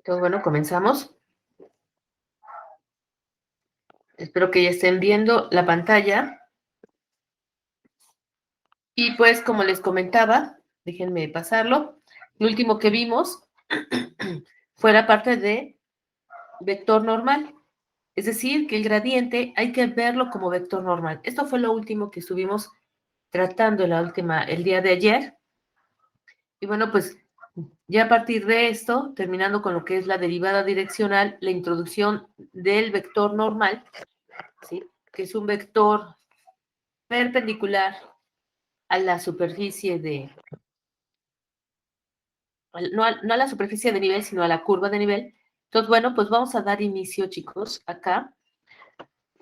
Entonces, bueno, comenzamos. Espero que ya estén viendo la pantalla. Y pues, como les comentaba, déjenme pasarlo. Lo último que vimos fue la parte de vector normal. Es decir, que el gradiente hay que verlo como vector normal. Esto fue lo último que estuvimos tratando el día de ayer. Y bueno, pues ya a partir de esto, terminando con lo que es la derivada direccional, la introducción del vector normal, ¿sí? Que es un vector perpendicular a la superficie no a la superficie de nivel, sino a la curva de nivel. Entonces, bueno, pues vamos a dar inicio, chicos, acá,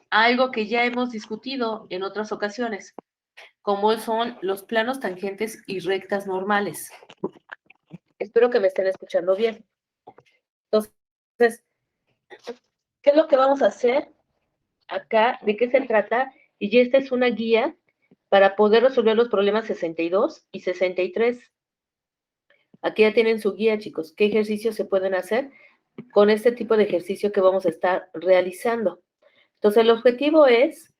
a algo que ya hemos discutido en otras ocasiones, como son los planos tangentes y rectas normales. Espero que me estén escuchando bien. Entonces, ¿qué es lo que vamos a hacer acá? ¿De qué se trata? Y esta es una guía para poder resolver los problemas 62 y 63. Aquí ya tienen su guía, chicos. ¿Qué ejercicios se pueden hacer con este tipo de ejercicio que vamos a estar realizando? Entonces, el objetivo es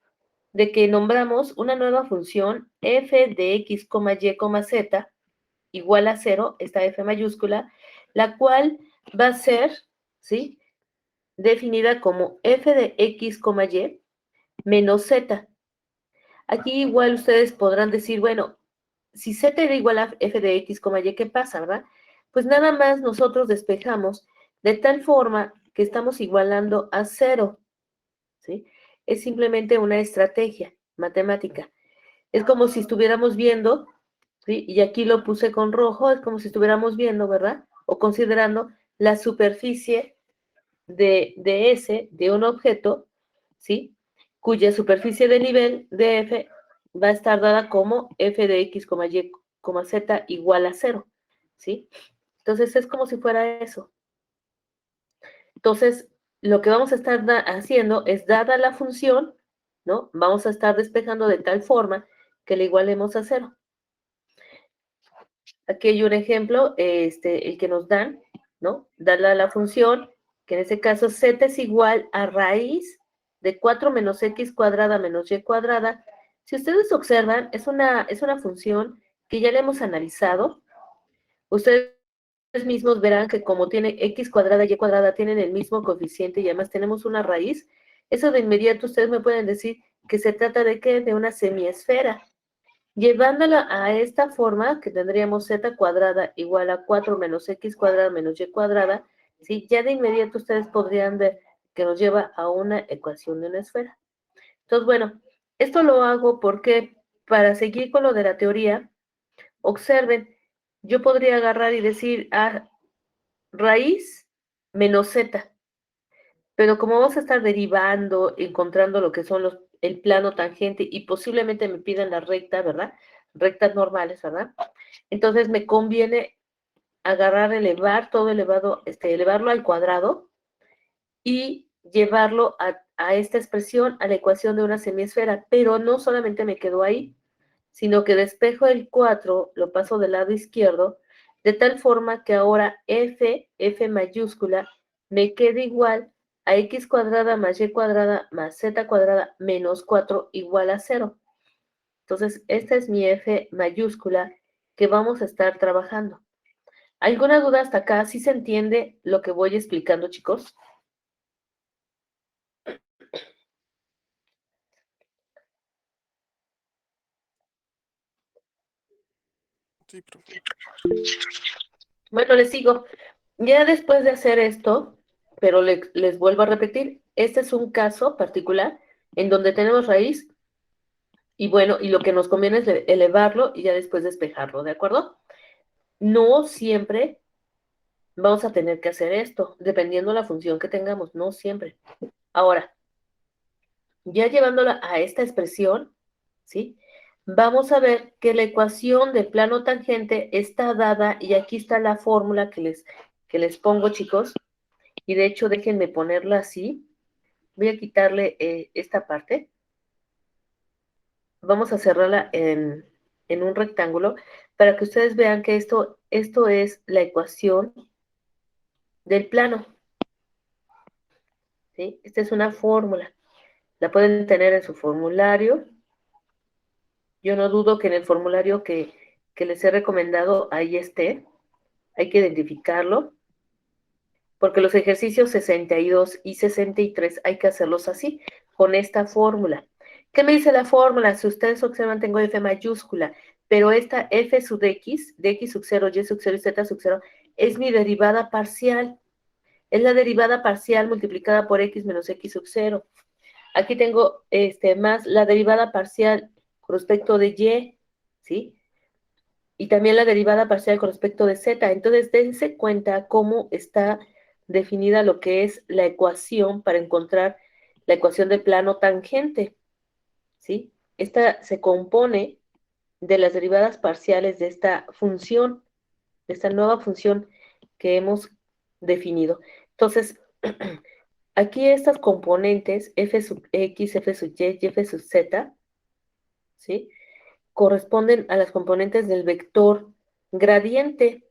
de que nombramos una nueva función f de x, y, z igual a 0, esta f mayúscula, la cual va a ser, ¿sí?, definida como f de x, y menos z. Aquí igual ustedes podrán decir, bueno, si z era igual a f de x, y, ¿qué pasa, verdad? Pues nada más nosotros despejamos de tal forma que estamos igualando a 0, ¿sí? Es simplemente una estrategia matemática. Es como si estuviéramos viendo, ¿sí? Y aquí lo puse con rojo, es como si estuviéramos viendo, ¿verdad? O considerando la superficie de un objeto, ¿sí? Cuya superficie de nivel de f va a estar dada como f de x, y, z igual a 0, ¿sí? Entonces es como si fuera eso. Entonces, lo que vamos a estar haciendo es, dada la función, ¿no? Vamos a estar despejando de tal forma que le igualemos a 0. Aquí hay un ejemplo, el que nos dan, ¿no? Dada la función, que en este caso z es igual a raíz de 4 menos x cuadrada menos y cuadrada. Si ustedes observan, es una función que ya le hemos analizado. Ustedes mismos verán que como tiene x cuadrada y cuadrada, tienen el mismo coeficiente y además tenemos una raíz. Eso de inmediato ustedes me pueden decir que se trata de ¿qué? De una semiesfera. Llevándola a esta forma, que tendríamos z cuadrada igual a 4 menos x cuadrada menos y cuadrada, ¿sí? Ya de inmediato ustedes podrían ver que nos lleva a una ecuación de una esfera. Entonces, bueno, esto lo hago porque para seguir con lo de la teoría, observen, yo podría agarrar y decir raíz menos z, pero como vamos a estar derivando, encontrando lo que son el plano tangente y posiblemente me pidan la recta, ¿verdad? Rectas normales, ¿verdad? Entonces me conviene agarrar, elevar todo elevarlo al cuadrado y llevarlo a esta expresión, a la ecuación de una semiesfera, pero no solamente me quedo ahí, sino que despejo el 4, lo paso del lado izquierdo, de tal forma que ahora f mayúscula, me quede igual a x cuadrada más y cuadrada más z cuadrada menos 4 igual a 0. Entonces, esta es mi f mayúscula que vamos a estar trabajando. ¿Alguna duda hasta acá? ¿Sí se entiende lo que voy explicando, chicos? Sí, profe. Bueno, les sigo. Ya después de hacer esto, pero les vuelvo a repetir, este es un caso particular en donde tenemos raíz y bueno, y lo que nos conviene es elevarlo y ya después despejarlo, ¿de acuerdo? No siempre vamos a tener que hacer esto, dependiendo de la función que tengamos, no siempre. Ahora, ya llevándola a esta expresión, ¿sí? Vamos a ver que la ecuación del plano tangente está dada, y aquí está la fórmula que les pongo, chicos, y de hecho déjenme ponerla así. Voy a quitarle esta parte. Vamos a cerrarla en un rectángulo para que ustedes vean que esto es la ecuación del plano. ¿Sí? Esta es una fórmula. La pueden tener en su formulario. Yo no dudo que en el formulario que les he recomendado ahí esté. Hay que identificarlo, porque los ejercicios 62 y 63 hay que hacerlos así, con esta fórmula. ¿Qué me dice la fórmula? Si ustedes observan, tengo F mayúscula, pero esta F sub X, de X sub 0, Y sub 0 y Z sub 0, es mi derivada parcial. Es la derivada parcial multiplicada por X menos X sub 0. Aquí tengo más la derivada parcial con respecto de Y, ¿sí? Y también la derivada parcial con respecto de Z. Entonces, dense cuenta cómo está definida lo que es la ecuación para encontrar la ecuación de plano tangente, ¿sí? Esta se compone de las derivadas parciales de esta función, de esta nueva función que hemos definido. Entonces, aquí estas componentes, f sub x, f sub y, y f sub z, ¿sí? Corresponden a las componentes del vector gradiente,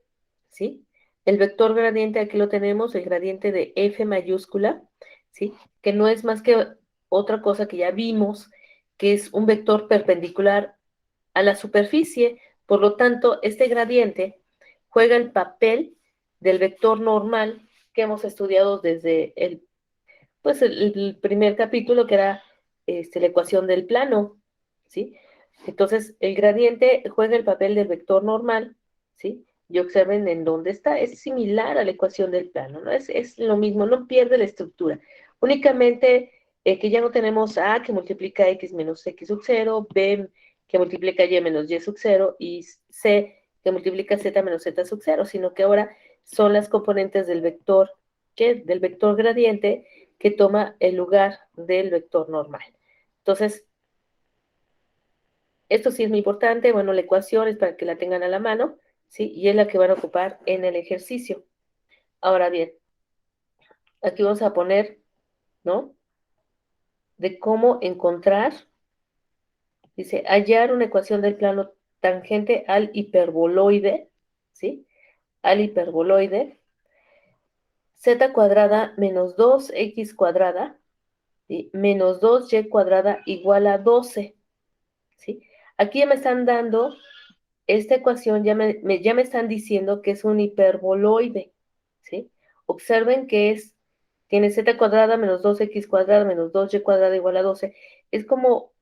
¿sí? El vector gradiente, aquí lo tenemos, el gradiente de f mayúscula, ¿sí? Que no es más que otra cosa que ya vimos, que es un vector perpendicular a la superficie. Por lo tanto, este gradiente juega el papel del vector normal que hemos estudiado desde el primer capítulo, que era la ecuación del plano, ¿sí? Entonces, el gradiente juega el papel del vector normal, ¿sí? Y observen en dónde está. Es similar a la ecuación del plano, ¿no? Es lo mismo, no pierde la estructura. Únicamente que ya no tenemos A que multiplica X menos X sub 0, B que multiplica Y menos Y sub 0 y C que multiplica Z menos Z sub 0, sino que ahora son las componentes del vector, ¿qué? Del vector gradiente que toma el lugar del vector normal. Entonces, esto sí es muy importante. Bueno, la ecuación es para que la tengan a la mano, ¿sí? Y es la que van a ocupar en el ejercicio. Ahora bien, aquí vamos a poner, ¿no? De cómo encontrar, dice, hallar una ecuación del plano tangente al hiperboloide, ¿sí? Al hiperboloide, z cuadrada menos 2x cuadrada, ¿sí? Menos 2y cuadrada igual a 12, ¿sí? Aquí ya me están dando esta ecuación, ya me están diciendo que es un hiperboloide, ¿sí? Observen que tiene z cuadrada menos 2x cuadrada menos 2y cuadrada igual a 12. Es como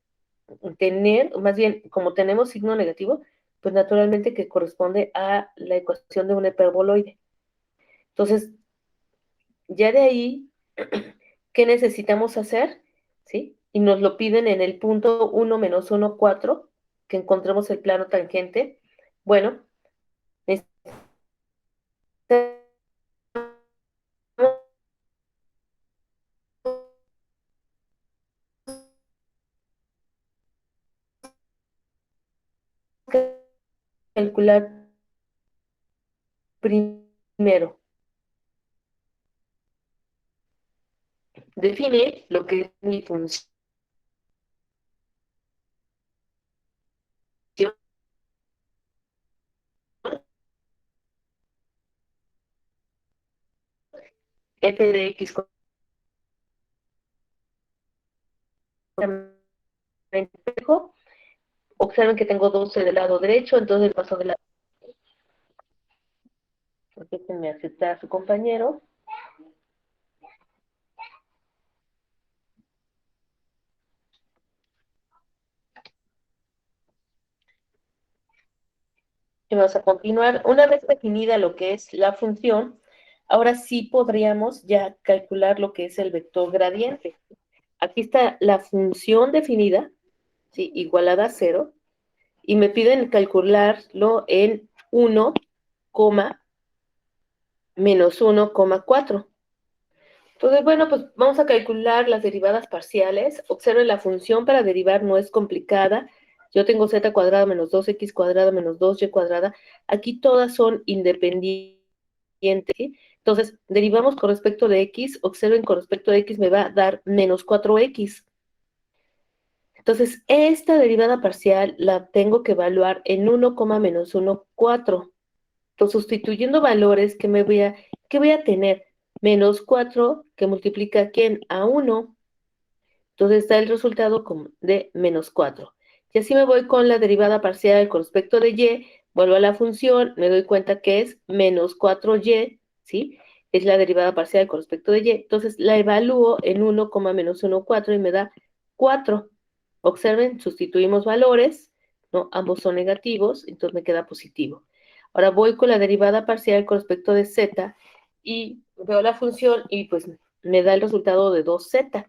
tener, más bien, como tenemos signo negativo, pues naturalmente que corresponde a la ecuación de un hiperboloide. Entonces, ya de ahí, ¿qué necesitamos hacer? ¿Sí? Y nos lo piden en el punto 1 menos 1, 4, que encontremos el plano tangente. Bueno, necesitamos calcular primero. Define lo que es mi función f de x. Observen que tengo 12 del lado derecho, entonces paso del lado. Déjenme aceptar a su compañero. Y vamos a continuar. Una vez definida lo que es la función, ahora sí podríamos ya calcular lo que es el vector gradiente. Aquí está la función definida, ¿sí? Igualada a 0, y me piden calcularlo en 1, menos 1,4. Entonces, bueno, pues vamos a calcular las derivadas parciales. Observen, la función para derivar no es complicada. Yo tengo z cuadrada menos 2x cuadrada menos 2y cuadrada. Aquí todas son independientes, ¿sí? Entonces, derivamos con respecto de x. Observen, con respecto de x me va a dar menos 4x. Entonces, esta derivada parcial la tengo que evaluar en 1, menos 1, 4. Entonces, sustituyendo valores, ¿qué me voy a ¿Qué voy a tener? Menos 4 que multiplica a ¿quién? A 1. Entonces está el resultado como de menos 4. Y así me voy con la derivada parcial con respecto de y, vuelvo a la función, me doy cuenta que es menos 4y, ¿sí? Es la derivada parcial con respecto de y. Entonces la evalúo en 1, menos 1, 4 y me da 4. Observen, sustituimos valores, ¿no? Ambos son negativos, entonces me queda positivo. Ahora voy con la derivada parcial con respecto de z y veo la función y pues me da el resultado de 2z.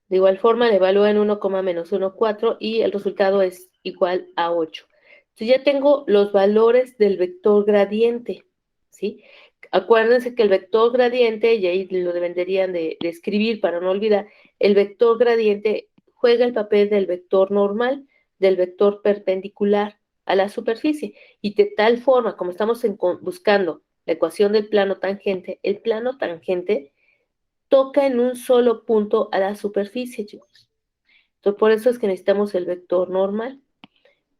De igual forma, le evalúo en 1, menos 1, 4 y el resultado es igual a 8. Entonces ya tengo los valores del vector gradiente, ¿sí? Acuérdense que el vector gradiente, y ahí lo deberían de escribir para no olvidar, el vector gradiente juega el papel del vector normal, del vector perpendicular a la superficie. Y de tal forma, como estamos buscando la ecuación del plano tangente, el plano tangente toca en un solo punto a la superficie, chicos. Entonces, por eso es que necesitamos el vector normal,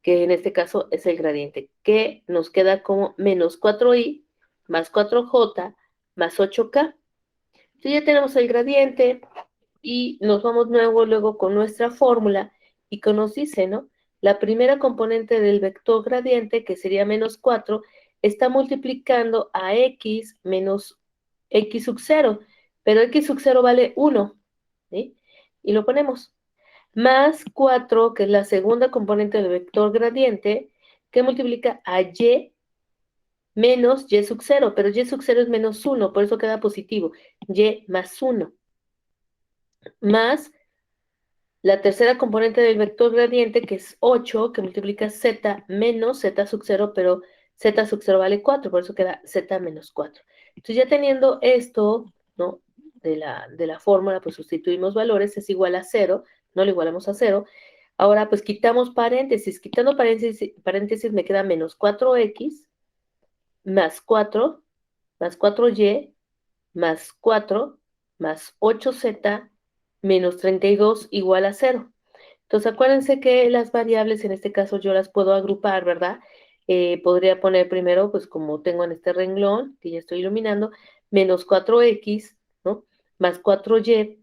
que en este caso es el gradiente, que nos queda como menos 4i más 4j más 8k. Entonces ya tenemos el gradiente y nos vamos luego con nuestra fórmula y que nos dice, ¿no? La primera componente del vector gradiente, que sería menos 4, está multiplicando a x menos x sub 0, pero x sub 0 vale 1, ¿sí? Y lo ponemos. Más 4, que es la segunda componente del vector gradiente, que multiplica a y menos y sub 0, pero y sub 0 es menos 1, por eso queda positivo. Y más 1. Más la tercera componente del vector gradiente, que es 8, que multiplica z menos z sub 0, pero z sub 0 vale 4, por eso queda z menos 4. Entonces ya teniendo esto, ¿no? De la fórmula, pues sustituimos valores, es igual a 0, no lo igualamos a 0. Ahora, pues quitamos paréntesis. Quitando paréntesis me queda menos 4x más 4, más 4y, más 4, más 8z, menos 32 igual a 0. Entonces, acuérdense que las variables, en este caso, yo las puedo agrupar, ¿verdad? Podría poner primero, pues como tengo en este renglón, que ya estoy iluminando, menos 4x, ¿no? Más 4y,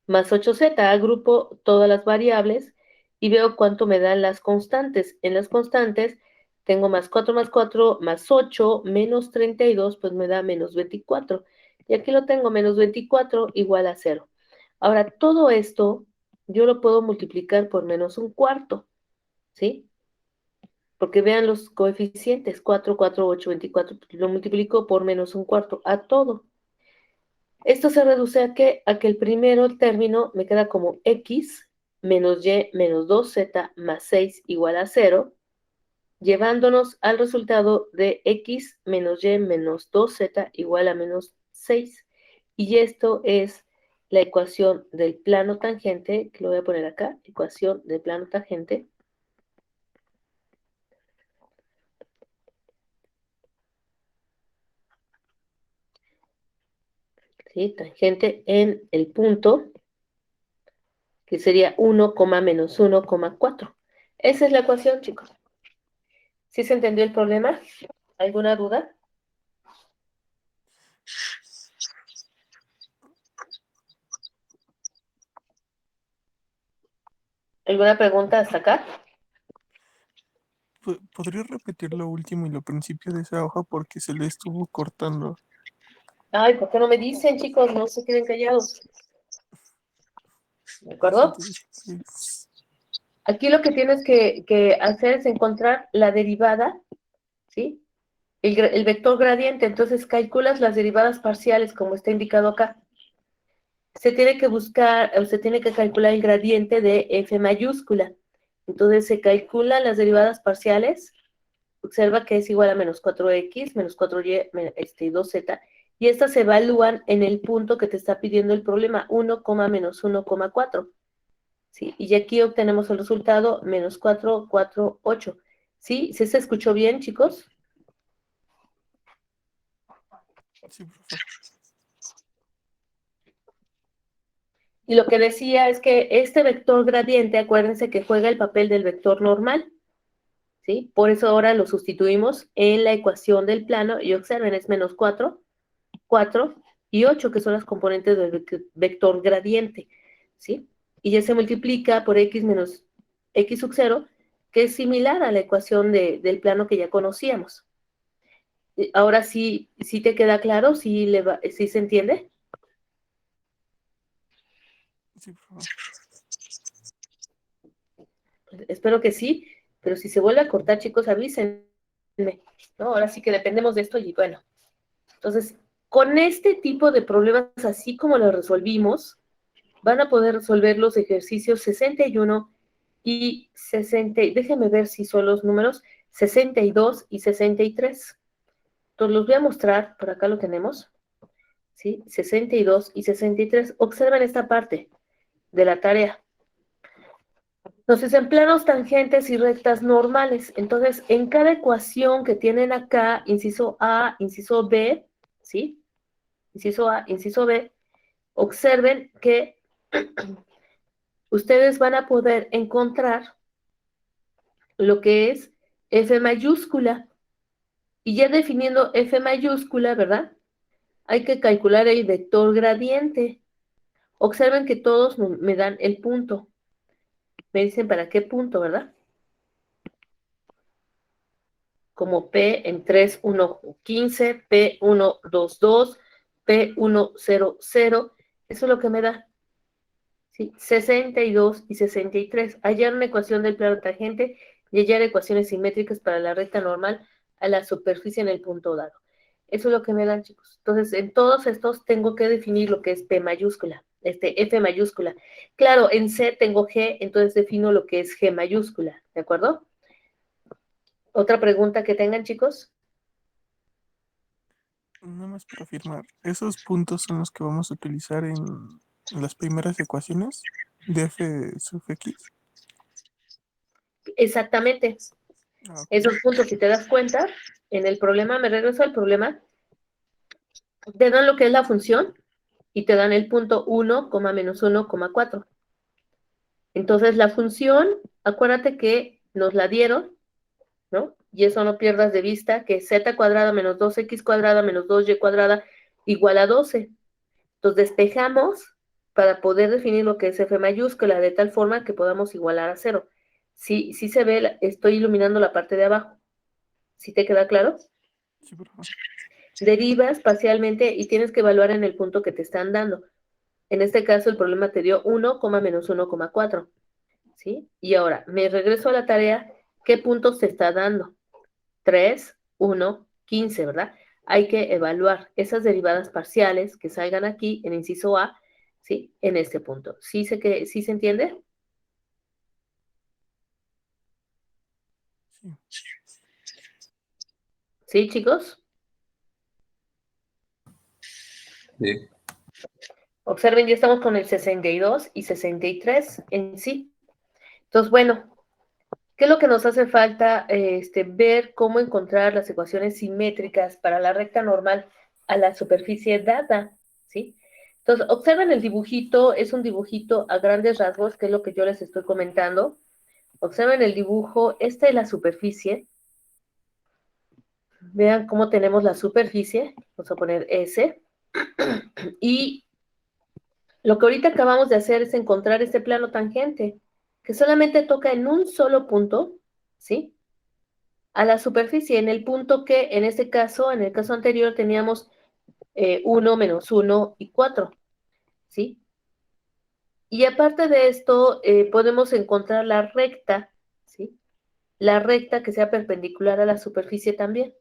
más 8z. Agrupo todas las variables y veo cuánto me dan las constantes. En las constantes tengo más 4, más 8, menos 32, pues me da menos 24. Y aquí lo tengo, menos 24 igual a 0. Ahora, todo esto yo lo puedo multiplicar por menos un cuarto, ¿sí? Porque vean los coeficientes, 4, 4, 8, 24, lo multiplico por menos un cuarto a todo. Esto se reduce a que el primero término me queda como x menos y menos 2z más 6 igual a 0, llevándonos al resultado de x menos y menos 2z igual a menos 6. Y esto es la ecuación del plano tangente, que lo voy a poner acá, ecuación del plano tangente. ¿Sí? Tangente en el punto, que sería 1, menos 1, 4. Esa es la ecuación, chicos. ¿Sí se entendió el problema? ¿Alguna duda? ¿Alguna pregunta hasta acá? ¿Podría repetir lo último y lo principio de esa hoja porque se le estuvo cortando? Ay, ¿por qué no me dicen, chicos? No se queden callados. ¿De acuerdo? Entonces, Aquí lo que tienes que hacer es encontrar la derivada, ¿sí? El vector gradiente. Entonces calculas las derivadas parciales como está indicado acá. Se tiene que buscar, o se tiene que calcular el gradiente de f mayúscula. Entonces se calculan las derivadas parciales. Observa que es igual a menos 4x, menos 4y, y 2z, y estas se evalúan en el punto que te está pidiendo el problema, 1, menos 1, 4. ¿Sí? Y aquí obtenemos el resultado, menos 4, 4, 8. ¿Sí? ¿Sí se escuchó bien, chicos? sí, profe. Y lo que decía es que este vector gradiente, acuérdense que juega el papel del vector normal. ¿sí? Por eso ahora lo sustituimos en la ecuación del plano y observen, es menos 4, 4 y 8, que son las componentes del vector gradiente, ¿sí? Y ya se multiplica por x menos x sub 0, que es similar a la ecuación del plano que ya conocíamos. Ahora sí, ¿sí te queda claro? ¿Sí se entiende? Sí, por favor. Espero que sí, pero si se vuelve a cortar, chicos, avísenme, ¿no? Ahora sí que dependemos de esto y bueno. Entonces, con este tipo de problemas, así como los resolvimos, van a poder resolver los ejercicios 61 y 60, déjenme ver si son los números 62 y 63. Entonces los voy a mostrar, por acá lo tenemos, ¿sí? 62 y 63. Observen esta parte de la tarea. Entonces, en planos tangentes y rectas normales. Entonces, en cada ecuación que tienen acá, inciso A, inciso B, ¿sí? Inciso A, inciso B, observen que ustedes van a poder encontrar lo que es F mayúscula. Y ya definiendo F mayúscula, ¿verdad? Hay que calcular el vector gradiente. Observen que todos me dan el punto. Me dicen para qué punto, ¿verdad? Como P en 3, 1, 15, P, 1, 2, 2, P, 1, 0, 0. Eso es lo que me da. ¿Sí? 62 y 63. Hallar una ecuación del plano tangente y hallar ecuaciones simétricas para la recta normal a la superficie en el punto dado. Eso es lo que me dan, chicos. Entonces, en todos estos tengo que definir lo que es P mayúscula, F mayúscula. Claro, en C tengo G, entonces defino lo que es G mayúscula, ¿de acuerdo? ¿Otra pregunta que tengan, chicos? Nada más para afirmar, ¿esos puntos son los que vamos a utilizar en las primeras ecuaciones de f sub x? Exactamente. Ah, ok. Esos puntos, si te das cuenta, en el problema, me regreso al problema, te dan lo que es la función y te dan el punto 1, menos 1, 4. Entonces, la función, acuérdate que nos la dieron, ¿no? Y eso no pierdas de vista, que z cuadrada menos 2x cuadrada menos 2y cuadrada igual a 12. Entonces, despejamos para poder definir lo que es f mayúscula, de tal forma que podamos igualar a 0. Sí, sí se ve, estoy iluminando la parte de abajo. ¿Sí te queda claro? Sí, por favor. Derivas parcialmente y tienes que evaluar en el punto que te están dando. En este caso, el problema te dio 1, menos 1, 4. ¿Sí? Y ahora, me regreso a la tarea, ¿qué puntos te está dando? 3, 1, 15, ¿verdad? Hay que evaluar esas derivadas parciales que salgan aquí en inciso A, ¿sí? En este punto. ¿Sí se entiende? Sí. ¿Sí, chicos? Sí. Observen, ya estamos con el 62 y 63 en sí. Entonces, bueno, ¿qué es lo que nos hace falta? Ver cómo encontrar las ecuaciones simétricas para la recta normal a la superficie dada, ¿sí? Entonces, observen el dibujito, es un dibujito a grandes rasgos, que es lo que yo les estoy comentando. Observen el dibujo, esta es la superficie. Vean cómo tenemos la superficie, vamos a poner S, y lo que ahorita acabamos de hacer es encontrar este plano tangente, que solamente toca en un solo punto, ¿sí? A la superficie, en el punto que, en este caso, en el caso anterior, teníamos 1, menos 1 y 4, ¿sí? Y aparte de esto, podemos encontrar la recta, ¿sí? La recta que sea perpendicular a la superficie también.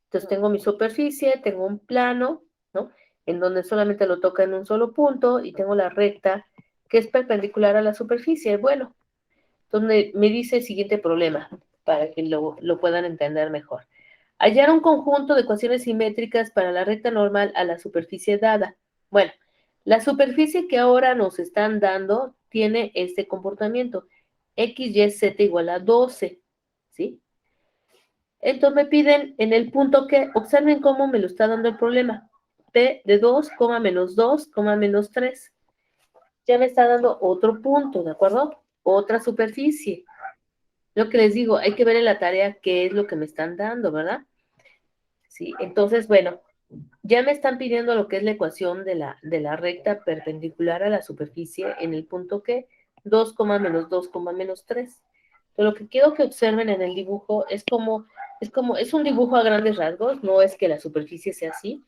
Entonces tengo mi superficie, tengo un plano, ¿no? En donde solamente lo toca en un solo punto y tengo la recta que es perpendicular a la superficie. Bueno, entonces me dice el siguiente problema para que lo puedan entender mejor. Hallar un conjunto de ecuaciones simétricas para la recta normal a la superficie dada. Bueno, la superficie que ahora nos están dando tiene este comportamiento. X, Y, Z igual a 12, ¿sí? Entonces me piden en el punto que, observen cómo me lo está dando el problema. P de 2, menos 2, menos 3. Ya me está dando otro punto, ¿de acuerdo? Otra superficie. Lo que les digo, hay que ver en la tarea qué es lo que me están dando, ¿verdad? Sí, entonces, bueno, ya me están pidiendo lo que es la ecuación de la recta perpendicular a la superficie en el punto que 2, menos 2, menos 3. Pero lo que quiero que observen en el dibujo es un dibujo a grandes rasgos, no es que la superficie sea así,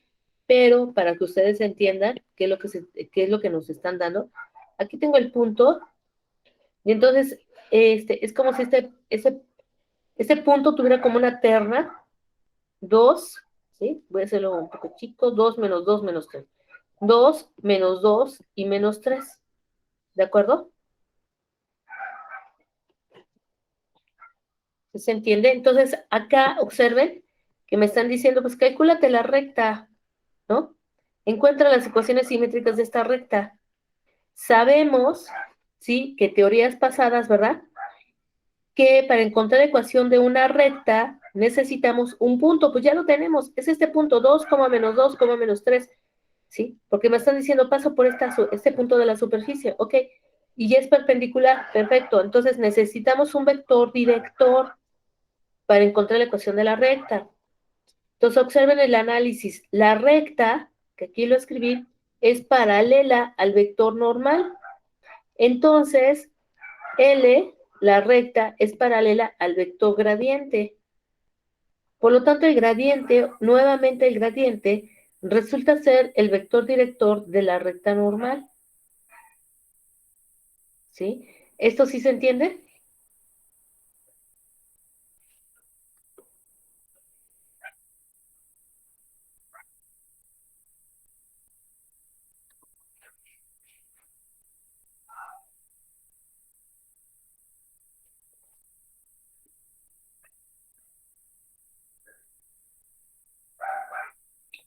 pero para que ustedes entiendan qué es lo que nos están dando. Aquí tengo el punto, y entonces es como si este punto tuviera como una terna, 2, ¿sí? Voy a hacerlo un poco chico, 2 menos 2 menos 3. 2 menos 2 y menos 3. ¿De acuerdo? ¿Se entiende? Entonces, acá observen que me están diciendo, pues calcúlate la recta, ¿no? Encuentra las ecuaciones simétricas de esta recta. Sabemos, ¿sí? Que teorías pasadas, ¿verdad? Que para encontrar la ecuación de una recta necesitamos un punto, pues ya lo tenemos, es este punto, 2, menos 2, menos 3, ¿sí? Porque me están diciendo, paso por este punto de la superficie, ok, y ya es perpendicular, perfecto, entonces necesitamos un vector director para encontrar la ecuación de la recta. Entonces observen el análisis, la recta, que aquí lo escribí, es paralela al vector normal, entonces L, la recta, es paralela al vector gradiente. Por lo tanto, el gradiente, nuevamente el gradiente, resulta ser el vector director de la recta normal. ¿Sí? ¿Esto sí se entiende?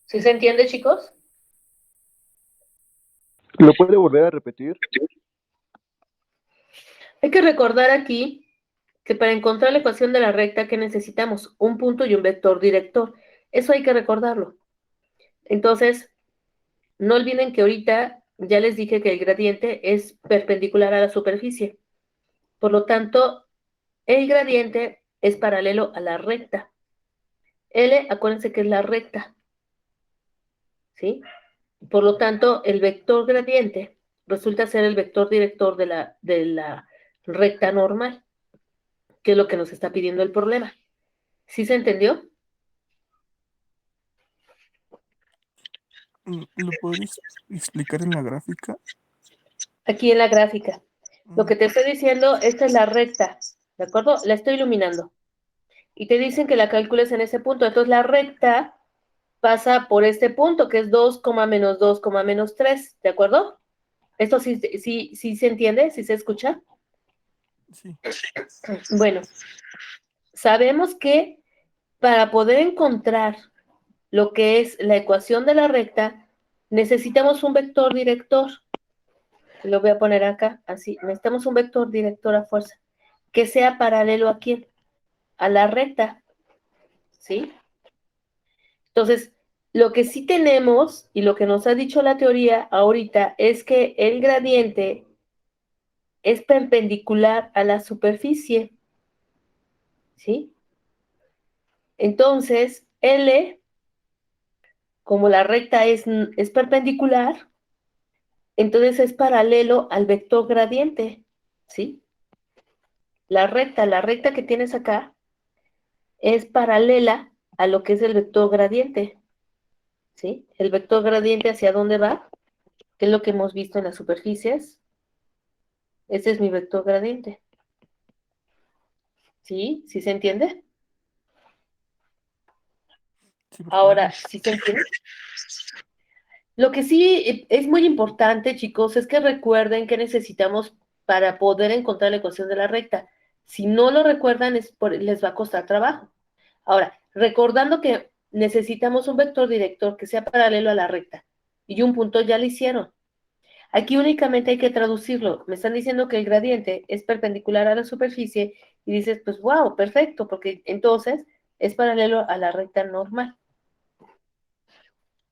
¿Sí se entiende, chicos? ¿Lo puede volver a repetir? Hay que recordar aquí que para encontrar la ecuación de la recta, ¿qué necesitamos? Un punto y un vector director. Eso hay que recordarlo. Entonces, no olviden que ahorita ya les dije que el gradiente es perpendicular a la superficie. Por lo tanto, el gradiente es paralelo a la recta. L, acuérdense que es la recta, ¿sí? Por lo tanto, el vector gradiente resulta ser el vector director de la recta normal, que es lo que nos está pidiendo el problema. ¿Sí se entendió? ¿Lo podrías explicar en la gráfica? Aquí en la gráfica. Lo Mm, que te estoy diciendo, esta es la recta, ¿de acuerdo? La estoy iluminando. Y te dicen que la calcules en ese punto. Entonces, la recta pasa por este punto, que es 2, menos 2, menos 3, ¿de acuerdo? ¿Esto sí se entiende? ¿Sí se escucha? sí. Bueno, sabemos que para poder encontrar lo que es la ecuación de la recta, necesitamos un vector director. Lo voy a poner acá, así. Necesitamos un vector director a fuerza, que sea paralelo a quién? A la recta, ¿sí? Entonces, lo que sí tenemos y lo que nos ha dicho la teoría ahorita es que el gradiente es perpendicular a la superficie, ¿sí? Entonces, L, como la recta es perpendicular, entonces es paralelo al vector gradiente, ¿sí? La recta que tienes acá es paralela a lo que es el vector gradiente, ¿sí? El vector gradiente hacia dónde va, que es lo que hemos visto en las superficies. Ese es mi vector gradiente, ¿sí? ¿Sí se entiende? Sí, por Ahora, favor. ¿sí se entiende? Lo que sí es muy importante, chicos, es que recuerden que necesitamos para poder encontrar la ecuación de la recta. Si no lo recuerdan, les va a costar trabajo. Ahora, recordando que necesitamos un vector director que sea paralelo a la recta y un punto ya lo hicieron. Aquí únicamente hay que traducirlo. Me están diciendo que el gradiente es perpendicular a la superficie y dices, pues wow, perfecto, porque entonces es paralelo a la recta normal.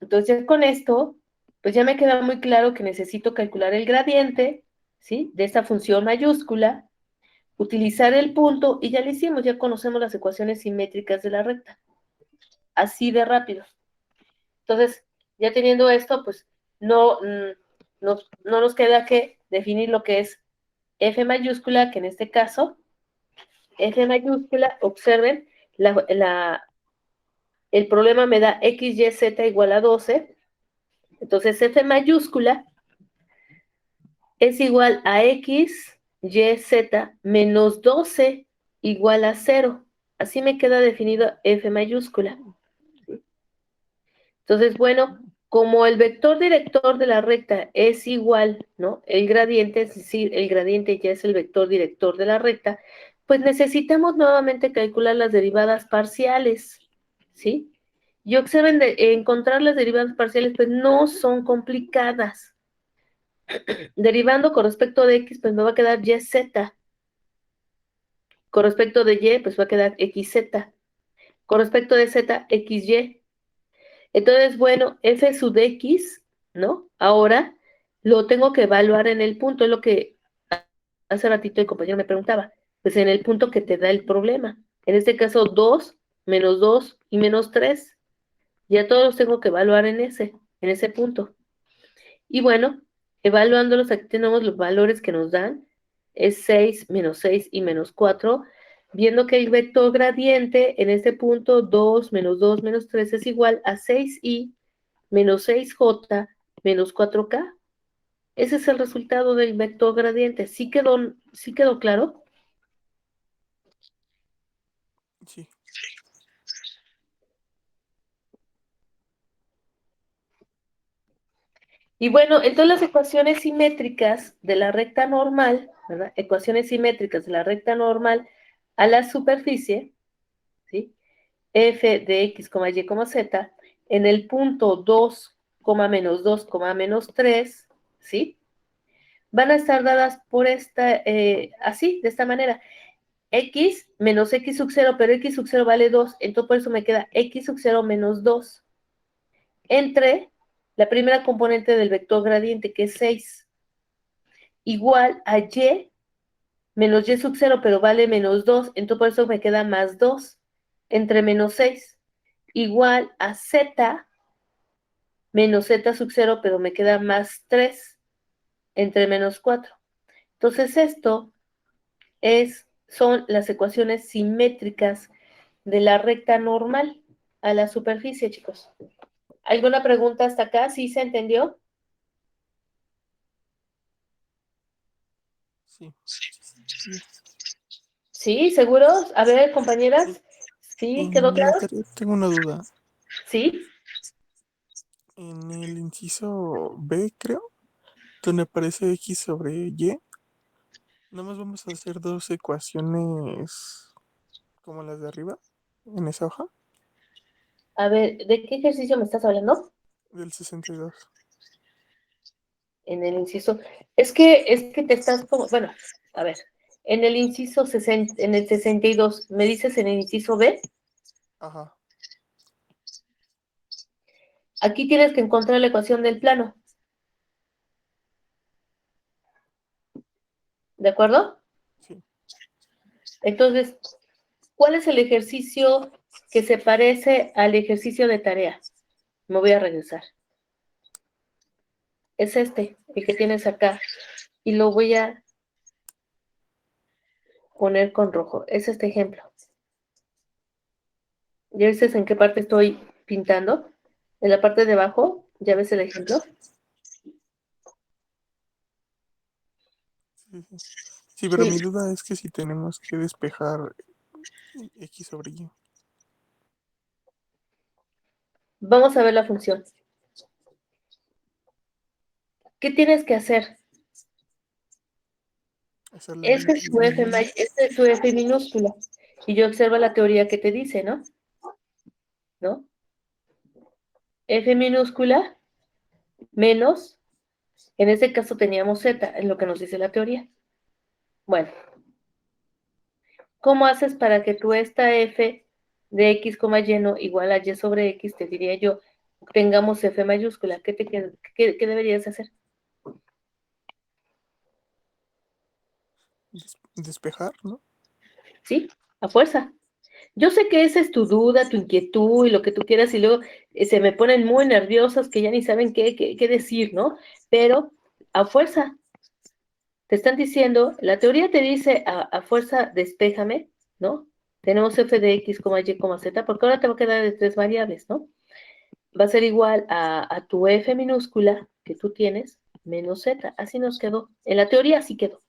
Entonces, con esto, pues ya me queda muy claro que necesito calcular el gradiente, ¿sí? De esta función mayúscula utilizar el punto y ya lo hicimos, ya conocemos las ecuaciones simétricas de la recta. Así de rápido. Entonces, ya teniendo esto, pues no nos queda que definir lo que es F mayúscula, que en este caso, F mayúscula, observen, el problema me da x, y, z igual a 12. Entonces, F mayúscula es igual a x, y, z menos 12 igual a 0. Así me queda definido F mayúscula. Entonces, bueno, como el vector director de la recta es igual, ¿no? El gradiente, es decir, el gradiente ya es el vector director de la recta, pues necesitamos nuevamente calcular las derivadas parciales, ¿sí? Y observen, encontrar las derivadas parciales, pues no son complicadas. Derivando con respecto de x, pues me va a quedar yz. Con respecto de y, pues va a quedar xz. Con respecto de z, xy. Entonces, bueno, f sub x, ¿no? Ahora lo tengo que evaluar en el punto, es lo que hace ratito el compañero me preguntaba, pues en el punto que te da el problema. En este caso, 2, menos 2 y menos 3. Ya todos los tengo que evaluar en ese punto. Y bueno, evaluándolos, aquí tenemos los valores que nos dan, es 6, menos 6 y menos 4, viendo que el vector gradiente en este punto 2, menos 3 es igual a 6i menos 6j menos 4k. Ese es el resultado del vector gradiente. ¿Sí quedó claro? Sí. Y bueno, entonces las ecuaciones simétricas de la recta normal, ¿verdad? Ecuaciones simétricas de la recta normal a la superficie, ¿sí? F de x, y, z, en el punto 2, menos 2, menos 3, ¿sí? Van a estar dadas por así, de esta manera. X menos X sub 0, pero X sub 0 vale 2, entonces por eso me queda X sub 0 menos 2, entre la primera componente del vector gradiente, que es 6, igual a Y menos Y sub 0, pero vale menos 2, entonces por eso me queda más 2, entre menos 6, igual a Z menos Z sub 0, pero me queda más 3, entre menos 4. Entonces esto son las ecuaciones simétricas de la recta normal a la superficie, chicos. ¿Alguna pregunta hasta acá? ¿Sí se entendió? Sí. ¿Sí? ¿Seguros? A ver, compañeras. ¿Sí? ¿Quedó En la claro? tarea tengo una duda. ¿Sí? En el inciso B, creo, donde aparece X sobre Y, nada más vamos a hacer dos ecuaciones como las de arriba, en esa hoja, A ver, ¿de qué ejercicio me estás hablando? del 62. En el inciso. Es que te estás como, bueno, a ver, en el inciso 60, en el 62, ¿me dices en el inciso B? Ajá, Aquí tienes que encontrar la ecuación del plano. ¿De acuerdo? sí. Entonces, ¿cuál es el ejercicio que se parece al ejercicio de tarea? Me voy a regresar. Es el que tienes acá. Y lo voy a poner con rojo. Es este ejemplo. ¿Ya viste en qué parte estoy pintando? En la parte de abajo, ¿ya ves el ejemplo? Sí, sí. Sí, pero Sí. mi duda es que si tenemos que despejar X sobre Y. Vamos a ver la función. ¿Qué tienes que hacer? Hacerle Este es su F minúscula. Y yo observo la teoría que te dice, ¿no? ¿No? F minúscula menos, en este caso teníamos Z, es lo que nos dice la teoría. Bueno, ¿cómo haces para que tú esta F de X, lleno igual a Y sobre X, te diría yo, tengamos F mayúscula? ¿Qué deberías hacer? Despejar, ¿no? ¿sí? A fuerza. Yo sé que esa es tu duda, tu inquietud y lo que tú quieras, y luego se me ponen muy nerviosos que ya ni saben qué decir, ¿no? Pero a fuerza, te están diciendo, la teoría te dice a fuerza, despéjame, ¿no? Tenemos f de x, y, z, porque ahora te va a quedar de tres variables, ¿no? Va a ser igual a tu f minúscula que tú tienes menos z. Así nos quedó. En la teoría así quedó.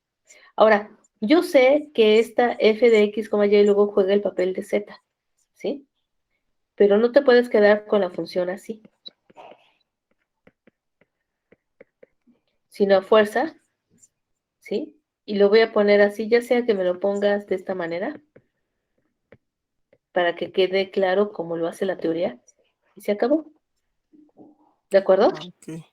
Ahora, yo sé que esta f de x, y luego juega el papel de z, ¿sí? Pero no te puedes quedar con la función así, sino a fuerza, ¿sí? Y lo voy a poner así, ya sea que me lo pongas de esta manera, para que quede claro cómo lo hace la teoría, y se acabó. ¿De acuerdo? Ah, ok. ¿Sí?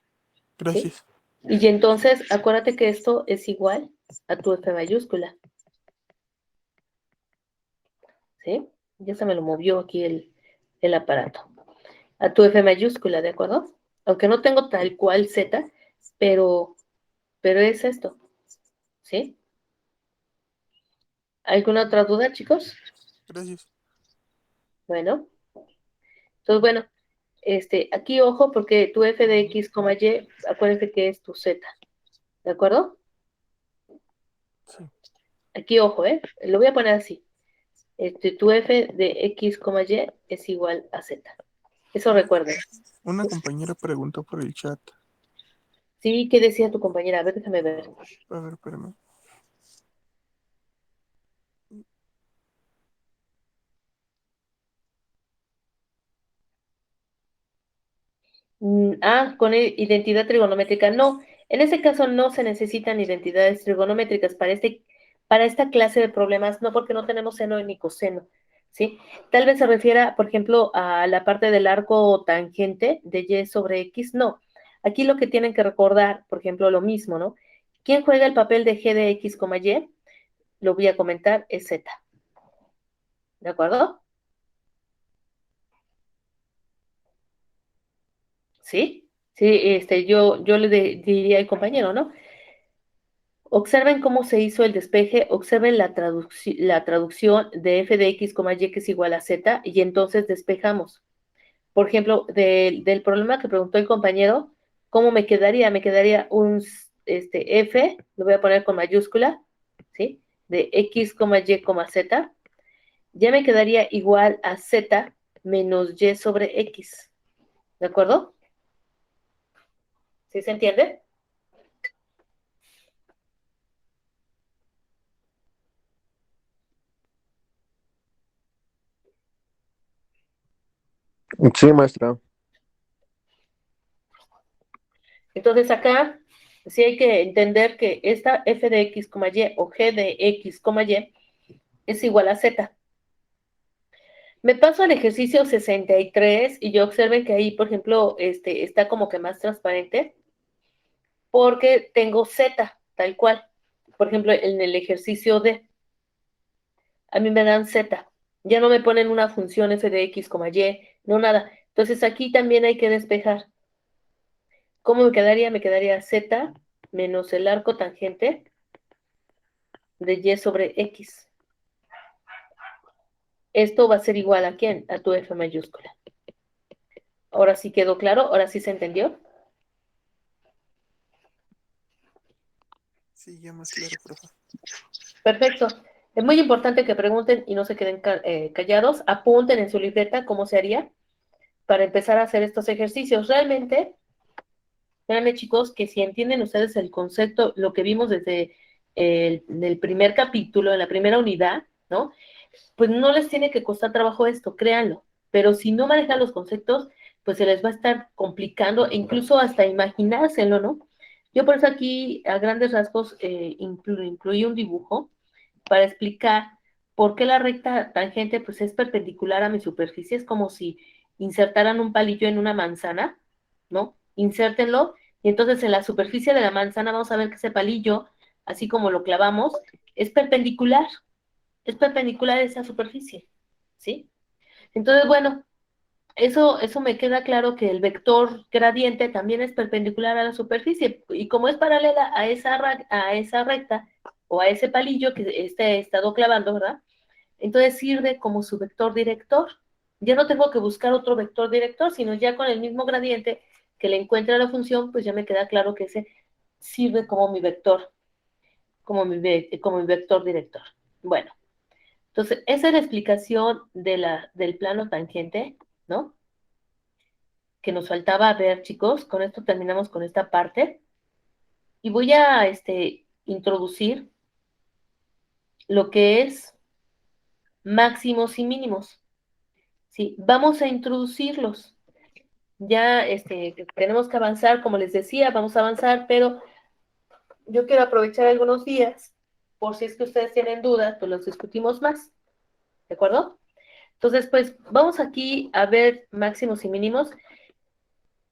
Gracias. Y entonces, acuérdate que esto es igual a tu F mayúscula, ¿sí? Ya se me lo movió aquí el aparato. A tu F mayúscula, ¿de acuerdo? Aunque no tengo tal cual Z, pero es esto, ¿sí? ¿Alguna otra duda, chicos? Gracias. Bueno, entonces, bueno, aquí ojo, porque tu f de x, y, acuérdense que es tu z, ¿de acuerdo? Sí. Aquí ojo, lo voy a poner así. Tu f de x, y es igual a z. Eso Una, recuerden. una compañera preguntó por el chat. Sí, ¿qué decía tu compañera? A ver, déjame ver. A ver, espérame. Con identidad trigonométrica. No, en ese caso no se necesitan identidades trigonométricas para esta clase de problemas, no porque no tenemos seno ni coseno, ¿sí? Tal vez se refiera, por ejemplo, a la parte del arco tangente de y sobre x. No, aquí lo que tienen que recordar, por ejemplo, lo mismo, ¿no? ¿Quién juega el papel de g de x, y? Lo voy a comentar, es z. ¿De acuerdo? ¿Sí? Sí, yo diría al compañero, ¿no? Observen cómo se hizo el despeje, observen la traducción de f de x, y que es igual a z, y entonces despejamos. Por ejemplo, del problema que preguntó el compañero, ¿cómo me quedaría? Me quedaría un f, lo voy a poner con mayúscula, ¿sí? De x, y, z, ya me quedaría igual a z menos y sobre x. ¿De acuerdo? ¿Sí se entiende? Sí, maestra. Entonces acá sí hay que entender que esta f de x, y o g de x, y es igual a z. Me paso al ejercicio 63 y yo observen que ahí, por ejemplo, está como que más transparente porque tengo z, tal cual. Por ejemplo, en el ejercicio D, a mí me dan z. Ya no me ponen una función f de x, y, no nada. Entonces aquí también hay que despejar. ¿Cómo me quedaría? Me quedaría z menos el arco tangente de y sobre x. Esto va a ser igual a quién? A tu f mayúscula. Ahora sí quedó claro, ahora sí se entendió. Sí, ya más claro, profe. Perfecto. Es muy importante que pregunten y no se queden callados. Apunten en su libreta cómo se haría para empezar a hacer estos ejercicios. Realmente, créanme chicos, que si entienden ustedes el concepto, lo que vimos desde el primer capítulo, en la primera unidad, ¿no? Pues no les tiene que costar trabajo esto, créanlo. Pero si no manejan los conceptos, pues se les va a estar complicando, e incluso hasta imaginárselo, ¿no? Yo por eso aquí, a grandes rasgos, incluí un dibujo para explicar por qué la recta tangente pues, es perpendicular a mi superficie. Es como si insertaran un palillo en una manzana, ¿no? Insértenlo, y entonces en la superficie de la manzana vamos a ver que ese palillo, así como lo clavamos, es perpendicular a esa superficie, ¿sí? Entonces, bueno, eso me queda claro que el vector gradiente también es perpendicular a la superficie, y como es paralela a esa recta, o a ese palillo que he estado clavando, ¿verdad? Entonces sirve como su vector director. Ya no tengo que buscar otro vector director, sino ya con el mismo gradiente que le encuentre a la función, pues ya me queda claro que ese sirve como mi vector, como mi vector director. Bueno, entonces esa es la explicación del plano tangente, ¿no? Que nos faltaba ver, chicos. Con esto terminamos con esta parte. Y voy a introducir lo que es máximos y mínimos. ¿Sí? Vamos a introducirlos. Ya tenemos que avanzar, como les decía, vamos a avanzar, pero yo quiero aprovechar algunos días, por si es que ustedes tienen dudas, pues los discutimos más, ¿de acuerdo? Entonces, pues vamos aquí a ver máximos y mínimos.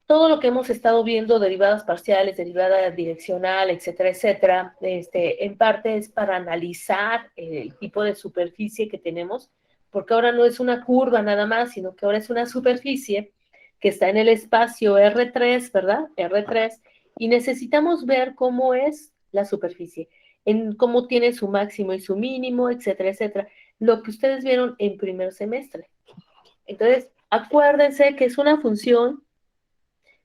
Todo lo que hemos estado viendo, derivadas parciales, derivada direccional, etcétera, etcétera, en parte es para analizar el tipo de superficie que tenemos, porque ahora no es una curva nada más, sino que ahora es una superficie que está en el espacio R3, ¿verdad? R3, y necesitamos ver cómo es la superficie, en cómo tiene su máximo y su mínimo, etcétera, etcétera, lo que ustedes vieron en primer semestre. Entonces, acuérdense que es una función.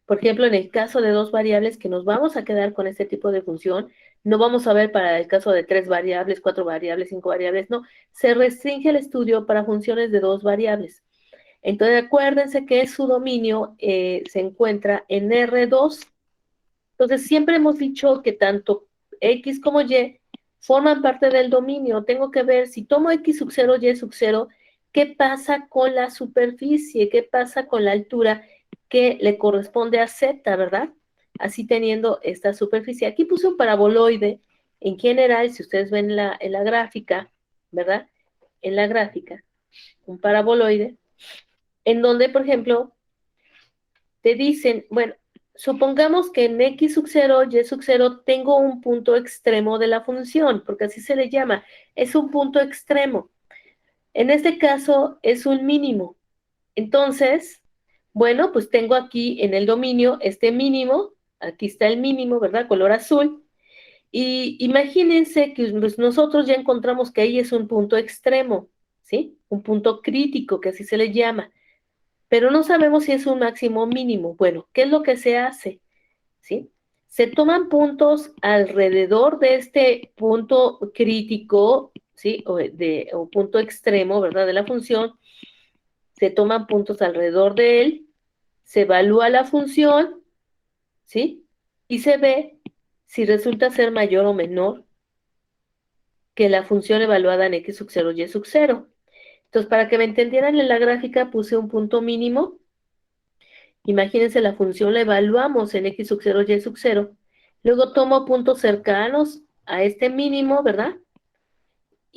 Por ejemplo, en el caso de dos variables, que nos vamos a quedar con este tipo de función, no vamos a ver para el caso de 3 variables, 4 variables, 5 variables, no. Se restringe el estudio para funciones de 2 variables. Entonces, acuérdense que su dominio se encuentra en R2. Entonces, siempre hemos dicho que tanto X como Y forman parte del dominio. Tengo que ver si tomo X sub 0, Y sub 0, qué pasa con la superficie, qué pasa con la altura que le corresponde a Z, ¿verdad? Así teniendo esta superficie. Aquí puse un paraboloide. En general, si ustedes ven en la gráfica, ¿verdad? En la gráfica, un paraboloide, en donde, por ejemplo, te dicen, bueno, supongamos que en X sub 0, Y sub 0 tengo un punto extremo de la función, porque así se le llama, es un punto extremo. En este caso es un mínimo. Entonces, bueno, pues tengo aquí en el dominio este mínimo, aquí está el mínimo, ¿verdad? Color azul. Y imagínense que pues, nosotros ya encontramos que ahí es un punto extremo, ¿sí? Un punto crítico, que así se le llama, pero no sabemos si es un máximo o mínimo. Bueno, ¿qué es lo que se hace? ¿Sí? Se toman puntos alrededor de este punto crítico, ¿sí? O punto extremo, ¿verdad? De la función. Se toman puntos alrededor de él, se evalúa la función, ¿sí? Y se ve si resulta ser mayor o menor que la función evaluada en X sub 0, Y sub 0. Entonces, para que me entendieran en la gráfica, puse un punto mínimo. Imagínense la función, la evaluamos en X sub 0, Y sub 0. Luego tomo puntos cercanos a este mínimo, ¿verdad?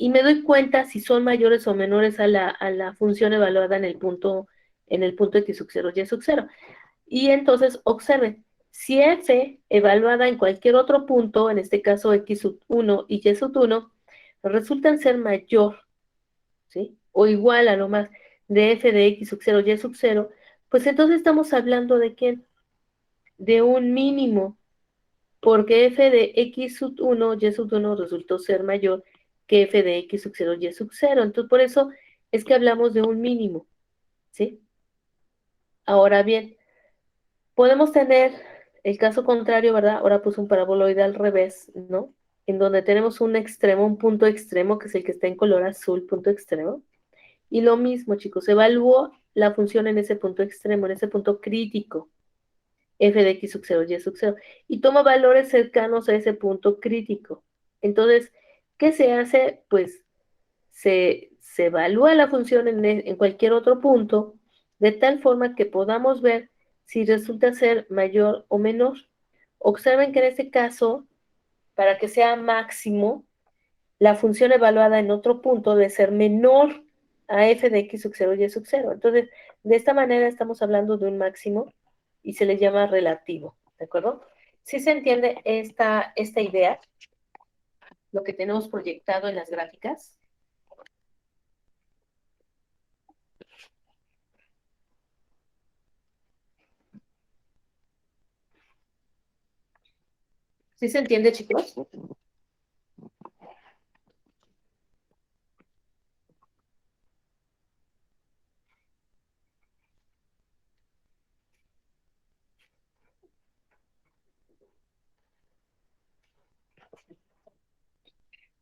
Y me doy cuenta si son mayores o menores a la función evaluada en el punto X sub 0, Y sub 0. Y entonces observen, si f evaluada en cualquier otro punto, en este caso X sub 1 y Y sub 1, resultan ser mayor, ¿sí? O igual a lo más de f de X sub 0, Y sub 0, pues entonces estamos hablando de quién? De un mínimo, porque f de X sub 1, Y sub 1 resultó ser mayor que f de X sub 0, Y sub 0. Entonces, por eso es que hablamos de un mínimo, ¿sí? Ahora bien, podemos tener el caso contrario, ¿verdad? Ahora puse un paraboloide al revés, ¿no? En donde tenemos un extremo, un punto extremo, que es el que está en color azul, punto extremo. Y lo mismo, chicos, evalúo la función en ese punto extremo, en ese punto crítico, f de x sub 0, y sub 0, y tomo valores cercanos a ese punto crítico. Entonces, ¿qué se hace? Pues se evalúa la función en cualquier otro punto, de tal forma que podamos ver si resulta ser mayor o menor. Observen que en este caso, para que sea máximo, la función evaluada en otro punto debe ser menor a f de x sub 0 y sub 0. Entonces, de esta manera estamos hablando de un máximo y se le llama relativo, ¿de acuerdo? ¿Sí se entiende esta idea? Lo que tenemos proyectado en las gráficas. ¿Sí se entiende, chicos?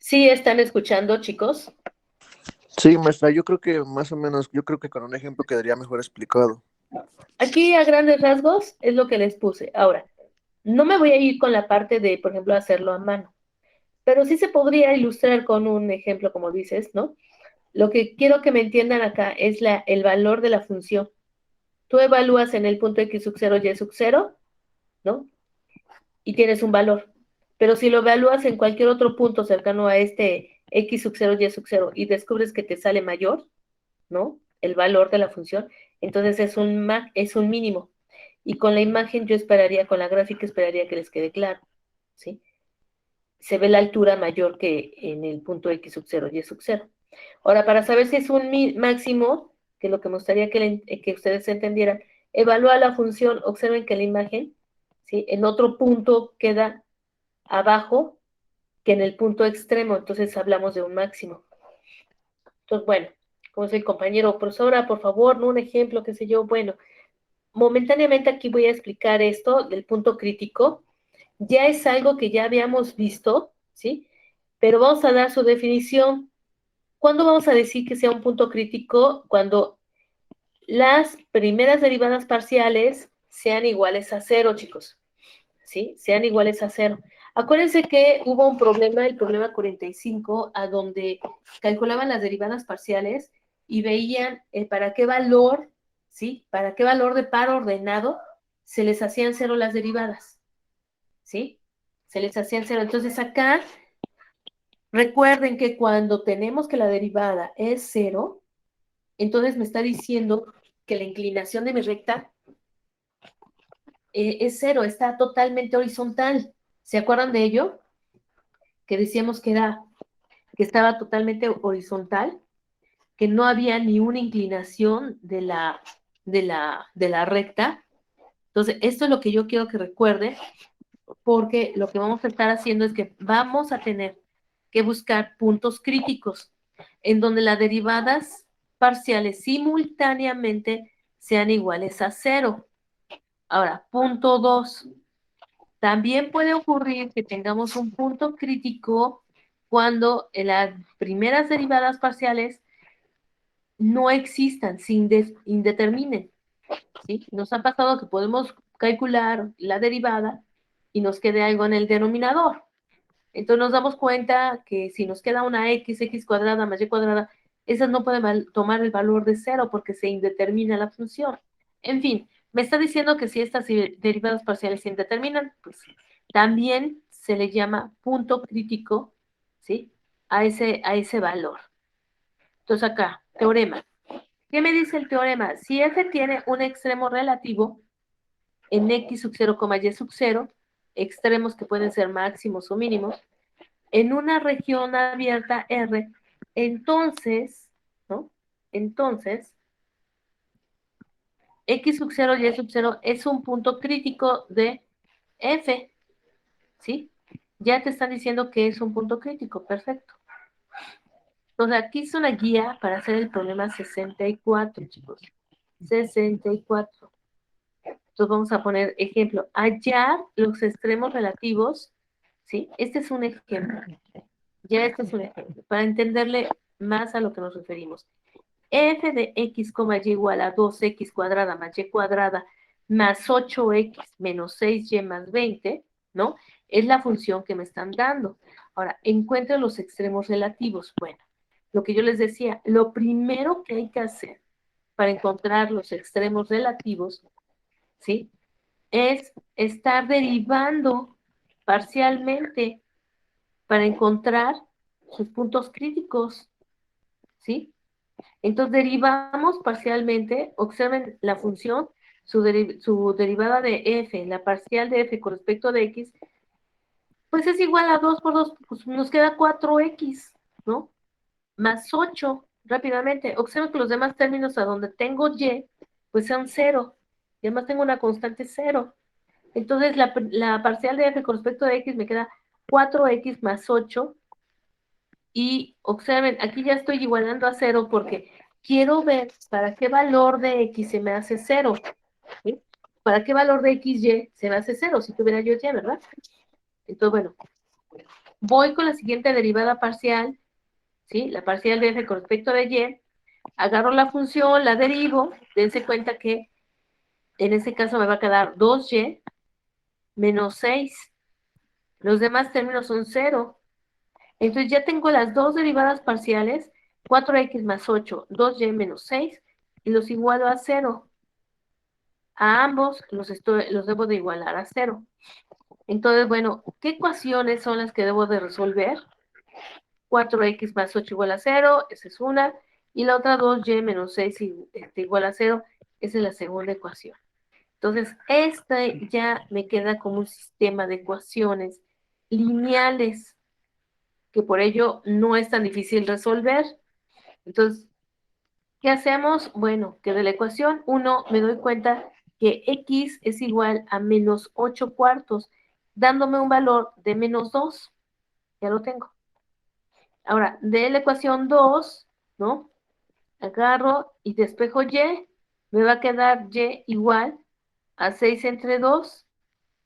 ¿Sí están escuchando, chicos? Sí, maestra, yo creo que más o menos, yo creo que con un ejemplo quedaría mejor explicado. Aquí a grandes rasgos es lo que les puse. Ahora, no me voy a ir con la parte de, por ejemplo, hacerlo a mano, pero sí se podría ilustrar con un ejemplo, como dices, ¿no? Lo que quiero que me entiendan acá es el valor de la función. Tú evalúas en el punto x sub 0, y sub 0, ¿no? Y tienes un valor. Pero si lo evalúas en cualquier otro punto cercano a este x sub 0, y sub 0 y descubres que te sale mayor, ¿no? El valor de la función, entonces es un mínimo. Y con la imagen yo esperaría, con la gráfica esperaría que les quede claro, ¿sí? Se ve la altura mayor que en el punto x sub 0, y sub 0. Ahora, para saber si es un máximo, que es lo que me gustaría que ustedes entendieran, evalúa la función, observen que la imagen, ¿sí? En otro punto queda abajo que en el punto extremo, entonces hablamos de un máximo. Entonces, bueno, como soy compañero, profesora, por favor, no un ejemplo, qué sé yo, bueno, momentáneamente aquí voy a explicar esto del punto crítico, ya es algo que ya habíamos visto, ¿sí? Pero vamos a dar su definición. ¿Cuándo vamos a decir que sea un punto crítico? Cuando las primeras derivadas parciales sean iguales a cero, chicos. ¿Sí? Sean iguales a cero. Acuérdense que hubo un problema, el problema 45, a donde calculaban las derivadas parciales y veían para qué valor, ¿sí? Para qué valor de par ordenado se les hacían cero las derivadas, ¿sí? Se les hacían cero. Entonces acá, recuerden que cuando tenemos que la derivada es cero, entonces me está diciendo que la inclinación de mi recta es cero, está totalmente horizontal. ¿Se acuerdan de ello? Que decíamos que estaba totalmente horizontal, que no había ni una inclinación de la recta. Entonces, esto es lo que yo quiero que recuerden, porque lo que vamos a estar haciendo es que vamos a tener que buscar puntos críticos en donde las derivadas parciales simultáneamente sean iguales a cero. Ahora, punto 2. También puede ocurrir que tengamos un punto crítico cuando las primeras derivadas parciales no existan, se indeterminen, ¿sí? Nos ha pasado que podemos calcular la derivada y nos quede algo en el denominador. Entonces nos damos cuenta que si nos queda una x cuadrada más y cuadrada, esas no pueden tomar el valor de cero porque se indetermina la función. En fin, me está diciendo que si estas derivadas parciales se indeterminan, pues también se le llama punto crítico, ¿sí? A ese valor. Entonces acá, teorema. ¿Qué me dice el teorema? Si f tiene un extremo relativo en x sub 0, y sub 0, extremos que pueden ser máximos o mínimos, en una región abierta R, entonces, ¿no? Entonces, x sub 0, y sub 0 es un punto crítico de f, ¿sí? Ya te están diciendo que es un punto crítico, perfecto. Entonces, aquí es una guía para hacer el problema 64, chicos. 64. Entonces, vamos a poner ejemplo. Hallar los extremos relativos, ¿sí? Este es un ejemplo. Ya este es un ejemplo, para entenderle más a lo que nos referimos. F de x, y igual a 2x cuadrada más y cuadrada más 8x menos 6y más 20, ¿no? Es la función que me están dando. Ahora, encuentren los extremos relativos. Bueno, lo que yo les decía, lo primero que hay que hacer para encontrar los extremos relativos, ¿sí? Es estar derivando parcialmente para encontrar sus puntos críticos, ¿sí? Entonces derivamos parcialmente, observen la función, su derivada de f, la parcial de f con respecto de x, pues es igual a 2 por 2, pues nos queda 4x, ¿no? Más 8, rápidamente. Observen que los demás términos a donde tengo y, pues son 0. Y además tengo una constante 0. Entonces la parcial de f con respecto de x me queda 4x más 8. Y observen, aquí ya estoy igualando a 0 porque quiero ver para qué valor de x se me hace 0. ¿Sí? ¿Para qué valor de xy se me hace 0? Si tuviera yo y, ¿verdad? Entonces, bueno, voy con la siguiente derivada parcial, ¿sí? La parcial de f con respecto de y, agarro la función, la derivo, dense cuenta que en este caso me va a quedar 2y menos 6. Los demás términos son 0. Entonces ya tengo las dos derivadas parciales, 4x más 8, 2y menos 6, y los igualo a 0. A ambos los debo de igualar a 0. Entonces, bueno, ¿qué ecuaciones son las que debo de resolver? 4x más 8 igual a 0, esa es una, y la otra 2y menos 6 igual a 0, esa es la segunda ecuación. Entonces, esta ya me queda como un sistema de ecuaciones lineales, que por ello no es tan difícil resolver. Entonces, ¿qué hacemos? Bueno, que de la ecuación 1 me doy cuenta que x es igual a menos 8 cuartos, dándome un valor de menos 2. Ya lo tengo. Ahora, de la ecuación 2, ¿no? Agarro y despejo y, me va a quedar y igual a 6 entre 2,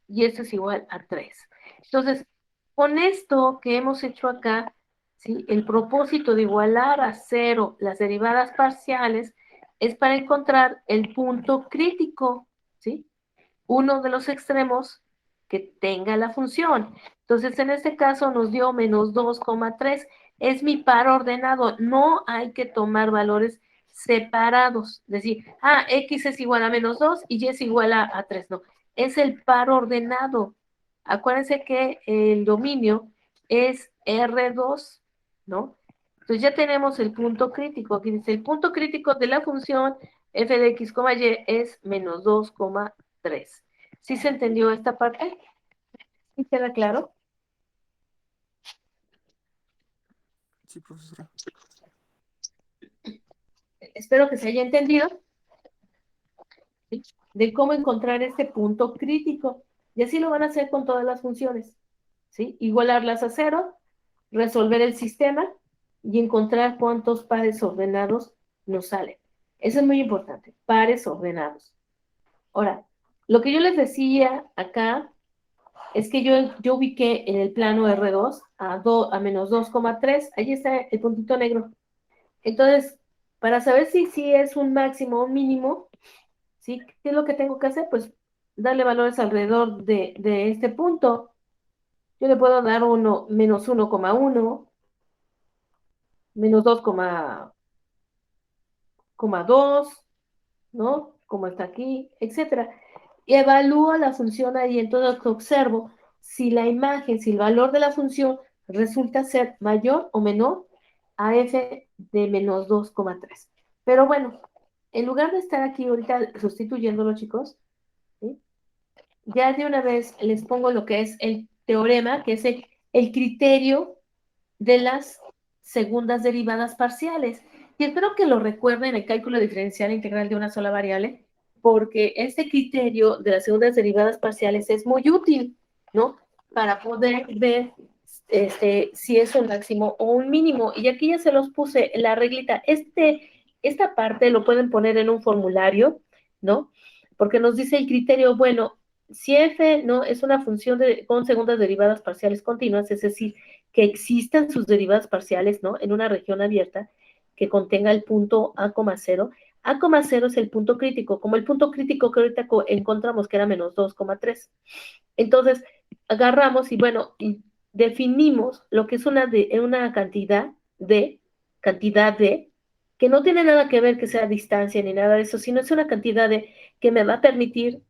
y esto es igual a 3. Entonces, con esto que hemos hecho acá, ¿sí? El propósito de igualar a 0 las derivadas parciales es para encontrar el punto crítico, ¿sí? Uno de los extremos que tenga la función. Entonces, en este caso nos dio menos 2,3. Es mi par ordenado. No hay que tomar valores separados. Decir, x es igual a menos 2 y y es igual a 3. No, es el par ordenado. Acuérdense que el dominio es R2, ¿no? Entonces ya tenemos el punto crítico. Aquí dice, el punto crítico de la función f de x, y es menos 2,3. ¿Sí se entendió esta parte? ¿Sí queda claro? Sí, profesora. Espero que se haya entendido, ¿sí? De cómo encontrar este punto crítico. Y así lo van a hacer con todas las funciones, ¿sí? Igualarlas a 0, resolver el sistema y encontrar cuántos pares ordenados nos salen. Eso es muy importante, pares ordenados. Ahora, lo que yo les decía acá es que yo ubiqué en el plano R2 a menos 2,3, ahí está el puntito negro. Entonces, para saber si es un máximo o un mínimo, ¿sí? ¿Qué es lo que tengo que hacer? Pues darle valores alrededor de este punto. Yo le puedo dar menos 1,1, menos 2,2, ¿no? Como está aquí, etcétera. Y evalúo la función ahí, entonces observo si la imagen, si el valor de la función resulta ser mayor o menor a f de menos 2,3. Pero bueno, en lugar de estar aquí ahorita sustituyéndolo, chicos, ¿sí? Ya de una vez les pongo lo que es el teorema, que es el criterio de las segundas derivadas parciales. Y espero que lo recuerden en el cálculo diferencial integral de una sola variable, porque este criterio de las segundas derivadas parciales es muy útil, ¿no? Para poder ver si es un máximo o un mínimo. Y aquí ya se los puse en la reglita. Esta parte lo pueden poner en un formulario, ¿no? Porque nos dice el criterio, bueno, si f, ¿no? Es una función con segundas derivadas parciales continuas, es decir, que existan sus derivadas parciales, ¿no? En una región abierta que contenga el punto A,0. A,0 es el punto crítico, como el punto crítico que ahorita encontramos que era menos 2,3. Entonces, agarramos y bueno, y definimos lo que es una cantidad de, que no tiene nada que ver que sea distancia ni nada de eso, sino es una cantidad de que me va a permitir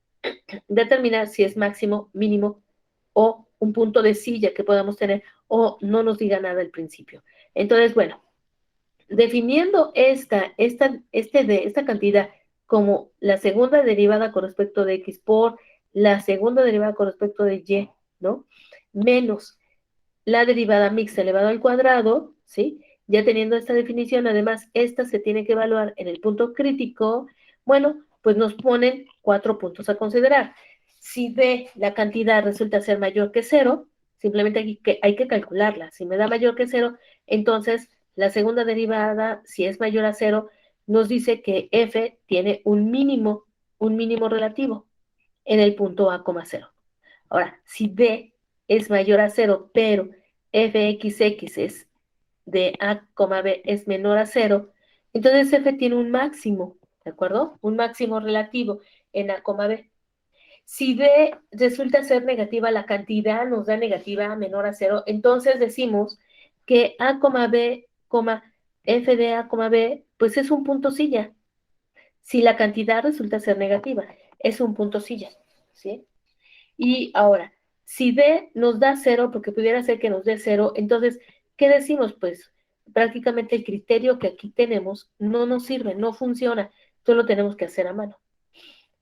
determinar si es máximo, mínimo o un punto de silla que podamos tener o no nos diga nada al principio. Entonces, bueno, definiendo esta cantidad como la segunda derivada con respecto de x por la segunda derivada con respecto de y, ¿no? Menos la derivada mixta elevado al cuadrado, ¿sí? Ya teniendo esta definición, además, esta se tiene que evaluar en el punto crítico. Bueno, pues nos ponen 4 puntos a considerar. Si B, la cantidad resulta ser mayor que 0, simplemente hay que calcularla. Si me da mayor que 0, entonces la segunda derivada, si es mayor a 0, nos dice que F tiene un mínimo relativo en el punto A,0. Ahora, si B es mayor a 0, pero fxx es de a, b es menor a 0, entonces f tiene un máximo, ¿de acuerdo? Un máximo relativo en a, b. Si b resulta ser negativa, la cantidad nos da negativa menor a 0, entonces decimos que a, b, f de a, b, pues es un punto silla. Si la cantidad resulta ser negativa, es un punto silla, ¿sí? Y ahora, si B nos da 0, porque pudiera ser que nos dé 0, entonces, ¿qué decimos? Pues prácticamente el criterio que aquí tenemos no nos sirve, no funciona, solo tenemos que hacer a mano.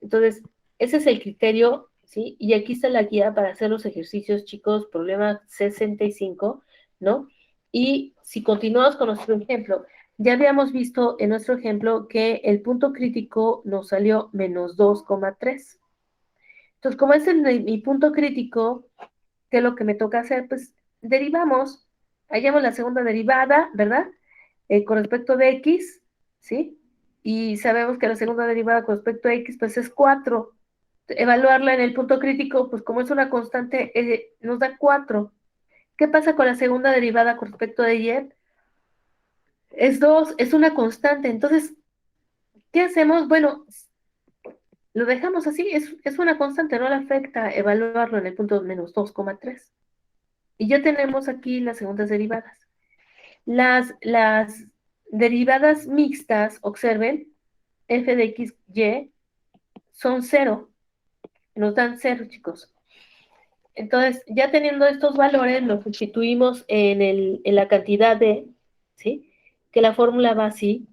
Entonces, ese es el criterio, ¿sí? Y aquí está la guía para hacer los ejercicios, chicos, problema 65, ¿no? Y si continuamos con nuestro ejemplo, ya habíamos visto en nuestro ejemplo que el punto crítico nos salió menos 2,3. Entonces, como es mi punto crítico, ¿qué es lo que me toca hacer? Pues derivamos, hallamos la segunda derivada, ¿verdad? Con respecto de x, ¿sí? Y sabemos que la segunda derivada con respecto a x, pues es 4. Evaluarla en el punto crítico, pues como es una constante, nos da 4. ¿Qué pasa con la segunda derivada con respecto de y? Es 2, es una constante. Entonces, ¿qué hacemos? Bueno, lo dejamos así, es una constante, no le afecta evaluarlo en el punto menos 2,3. Y ya tenemos aquí las segundas derivadas. Las derivadas mixtas, observen, f de x, y, son 0. Nos dan 0, chicos. Entonces, ya teniendo estos valores, los sustituimos en la cantidad de, ¿sí? Que la fórmula va así.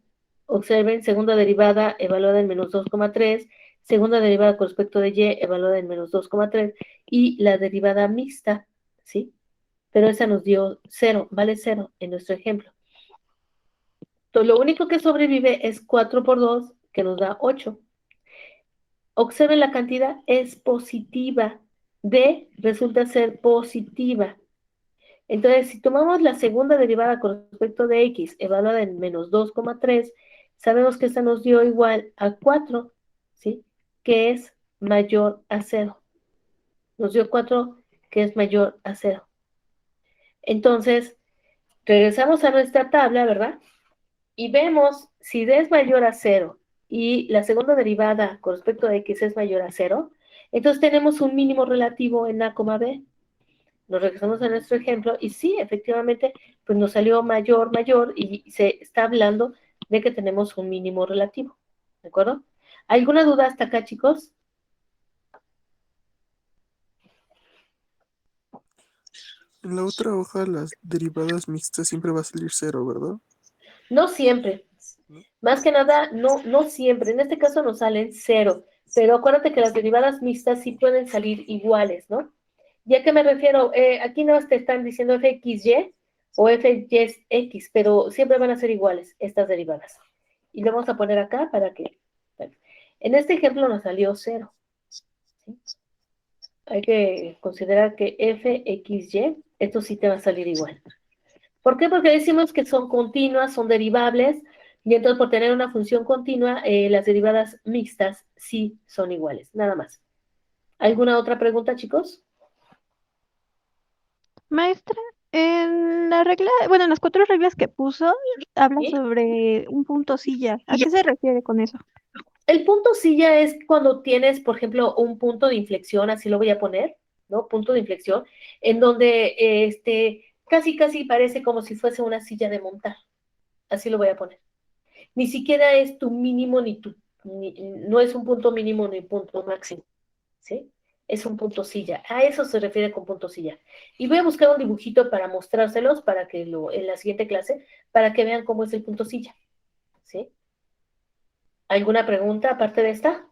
Observen, segunda derivada evaluada en menos 2,3, segunda derivada con respecto de y evaluada en menos 2,3 y la derivada mixta, ¿sí? Pero esa nos dio 0, vale 0 en nuestro ejemplo. Entonces, lo único que sobrevive es 4 por 2, que nos da 8. Observen, la cantidad es positiva. D resulta ser positiva. Entonces, si tomamos la segunda derivada con respecto de x, evaluada en menos 2,3, sabemos que esta nos dio igual a 4, ¿sí? Que es mayor a 0. Nos dio 4, que es mayor a 0. Entonces, regresamos a nuestra tabla, ¿verdad? Y vemos si D es mayor a 0 y la segunda derivada con respecto a x es mayor a 0, entonces tenemos un mínimo relativo en a, b. Nos regresamos a nuestro ejemplo y sí, efectivamente, pues nos salió mayor, mayor y se está hablando de que tenemos un mínimo relativo. ¿De acuerdo? ¿Alguna duda hasta acá, chicos? En la otra hoja, las derivadas mixtas siempre va a salir 0, ¿verdad? No siempre. ¿No? Más que nada, no siempre. En este caso nos salen 0. Pero acuérdate que las derivadas mixtas sí pueden salir iguales, ¿no? ¿Y a qué me refiero? Aquí no te están diciendo fxy o fx, pero siempre van a ser iguales estas derivadas. Y lo vamos a poner acá para que... En este ejemplo nos salió 0. ¿Sí? Hay que considerar que fxy, esto sí te va a salir igual. ¿Por qué? Porque decimos que son continuas, son derivables, y entonces por tener una función continua, las derivadas mixtas sí son iguales, nada más. ¿Alguna otra pregunta, chicos? Maestra, en la regla, bueno, en las 4 reglas que puso, habla ¿Sí? sobre un punto silla. ¿A qué se refiere con eso? El punto silla es cuando tienes, por ejemplo, un punto de inflexión, así lo voy a poner, ¿no? Punto de inflexión, en donde casi parece como si fuese una silla de montar. Así lo voy a poner. Ni siquiera es tu mínimo no es un punto mínimo ni punto máximo, ¿sí? Es un punto silla. A eso se refiere con punto silla. Y voy a buscar un dibujito para mostrárselos para que en la siguiente clase, para que vean cómo es el punto silla, ¿sí? ¿Alguna pregunta aparte de esta?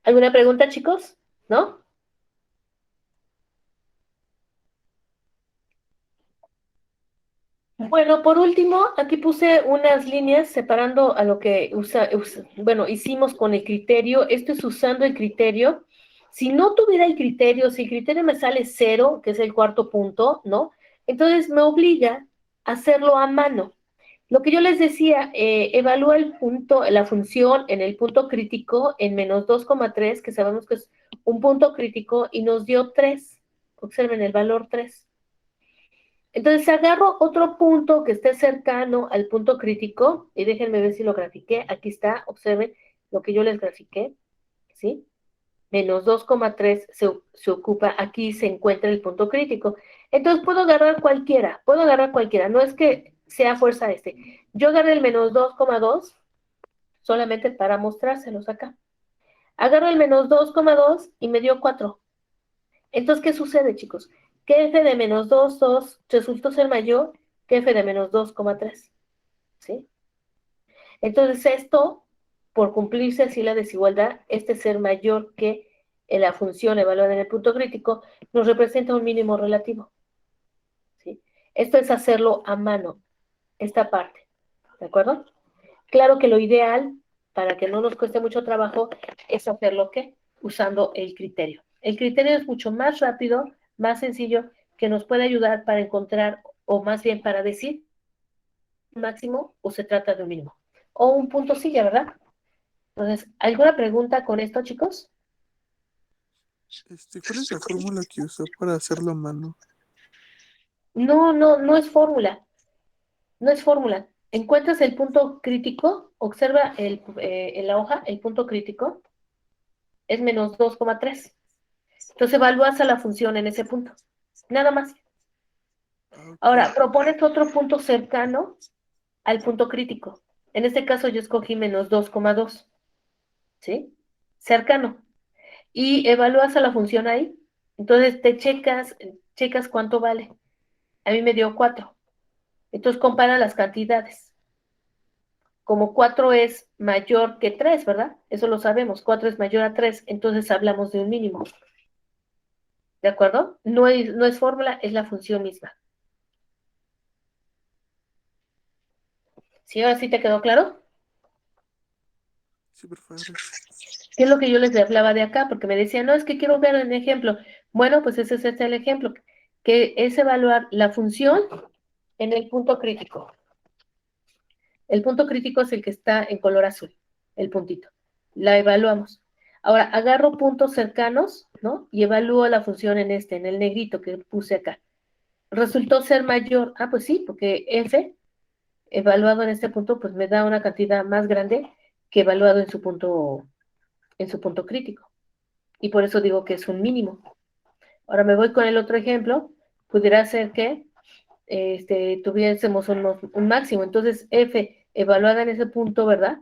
¿Alguna pregunta, chicos? ¿No? Bueno, por último, aquí puse unas líneas separando a lo que hicimos con el criterio. Esto es usando el criterio. Si no tuviera el criterio, si el criterio me sale 0, que es el cuarto punto, ¿no? Entonces me obliga a hacerlo a mano. Lo que yo les decía, evalúa el punto, la función en el punto crítico en menos 2,3, que sabemos que es un punto crítico, y nos dio 3. Observen el valor 3. Entonces agarro otro punto que esté cercano al punto crítico, y déjenme ver si lo grafiqué. Aquí está, observen lo que yo les grafiqué, ¿sí? Menos 2,3 se ocupa, aquí se encuentra el punto crítico. Entonces puedo agarrar cualquiera, no es que sea fuerza este. Yo agarré el menos 2,2 solamente para mostrárselos acá. Agarro el menos 2,2 y me dio 4. Entonces, ¿qué sucede, chicos? Que f de menos 2,2 resultó ser mayor que f de menos 2,3. ¿Sí? Entonces, esto, por cumplirse así la desigualdad, este ser mayor que la función evaluada en el punto crítico, nos representa un mínimo relativo. ¿Sí? Esto es hacerlo a mano, esta parte. ¿De acuerdo? Claro que lo ideal, para que no nos cueste mucho trabajo, es hacerlo ¿qué? Usando el criterio. El criterio es mucho más rápido, más sencillo, que nos puede ayudar para encontrar, o más bien para decir, un máximo o se trata de un mínimo. O un punto silla, ¿verdad? Entonces, ¿alguna pregunta con esto, chicos? ¿Cuál es la fórmula que usó para hacerlo a mano? No es fórmula. No es fórmula. Encuentras el punto crítico, observa en la hoja, el punto crítico es menos 2,3. Entonces evalúas a la función en ese punto. Nada más. Ah, Ahora, ok. propones otro punto cercano al punto crítico. En este caso yo escogí menos 2,2. ¿Sí? Cercano. Y evalúas a la función ahí. Entonces te checas cuánto vale. A mí me dio 4. Entonces compara las cantidades. Como 4 es mayor que 3, ¿verdad? Eso lo sabemos. 4 es mayor a 3, entonces hablamos de un mínimo. ¿De acuerdo? No es fórmula, es la función misma. ¿Sí? ¿Ahora sí te quedó claro? Sí, por favor. ¿Qué es lo que yo les hablaba de acá? Porque me decían, no, es que quiero ver un ejemplo. Bueno, pues ese es el ejemplo, que es evaluar la función en el punto crítico. El punto crítico es el que está en color azul, el puntito. La evaluamos. Ahora, agarro puntos cercanos, ¿no? Y evalúo la función en el negrito que puse acá. Resultó ser mayor. Ah, pues sí, porque f, evaluado en este punto, pues me da una cantidad más grande que evaluado en su punto crítico. Y por eso digo que es un mínimo. Ahora me voy con el otro ejemplo. Pudiera ser que tuviésemos un máximo. Entonces, f evaluada en ese punto, ¿verdad?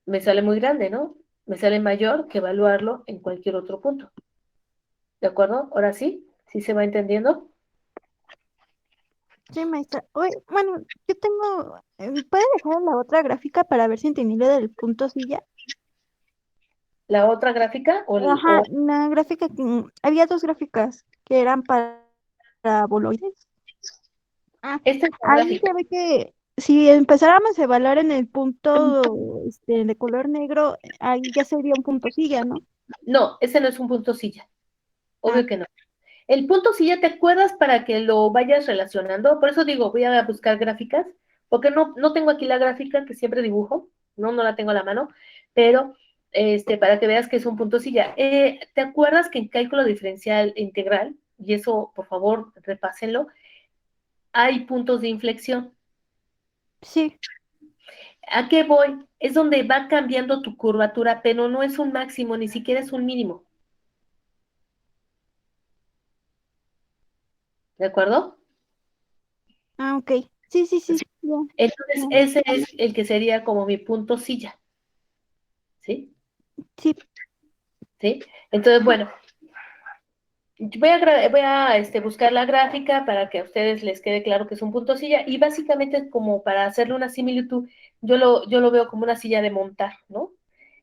Me sale muy grande, ¿no? Me sale mayor que evaluarlo en cualquier otro punto. ¿De acuerdo? Ahora sí, ¿sí se va entendiendo? Sí, maestra. Oye, bueno, yo tengo, ¿puede dejar la otra gráfica para ver si entendí lo del punto silla? La otra gráfica Ajá, la gráfica había dos gráficas que eran para boloides. Ah, esta es la ahí gráfica. se ve que si empezáramos a evaluar en el punto de color negro, ahí ya sería un punto silla, ¿no? No, ese no es un punto silla. Ah, Obvio que no. El punto silla, ¿te acuerdas para que lo vayas relacionando? Por eso digo, voy a buscar gráficas, porque no tengo aquí la gráfica que siempre dibujo, no la tengo a la mano, pero para que veas que es un punto silla. ¿Te acuerdas que en cálculo diferencial e integral, y eso por favor repásenlo, hay puntos de inflexión? sí. ¿A qué voy? Es donde va cambiando tu curvatura, pero no es un máximo, ni siquiera es un mínimo. ¿De acuerdo? Ah, ok. Sí, sí, sí. Ya, Entonces, ya. ese es el que sería como mi punto silla, ¿sí? Sí. ¿Sí? Entonces, bueno, voy a buscar la gráfica para que a ustedes les quede claro que es un punto silla y básicamente como para hacerle una similitud, yo lo veo como una silla de montar, ¿no?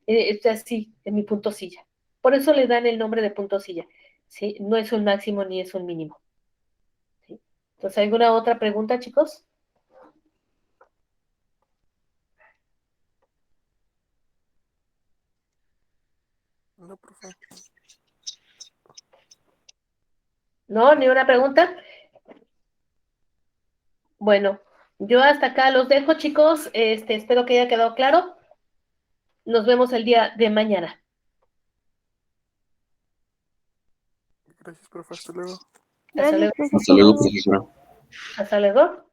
Es así, en mi punto silla. Por eso le dan el nombre de punto silla, ¿sí? No es un máximo ni es un mínimo, ¿sí? Entonces, ¿alguna otra pregunta, chicos? No, por favor. ¿No? ¿Ni una pregunta? Bueno, Yo hasta acá los dejo, chicos. Espero que haya quedado claro. Nos vemos el día de mañana. Gracias, profe. Hasta luego. Hasta Gracias, luego. Hasta luego, profesor. profesora. Hasta luego.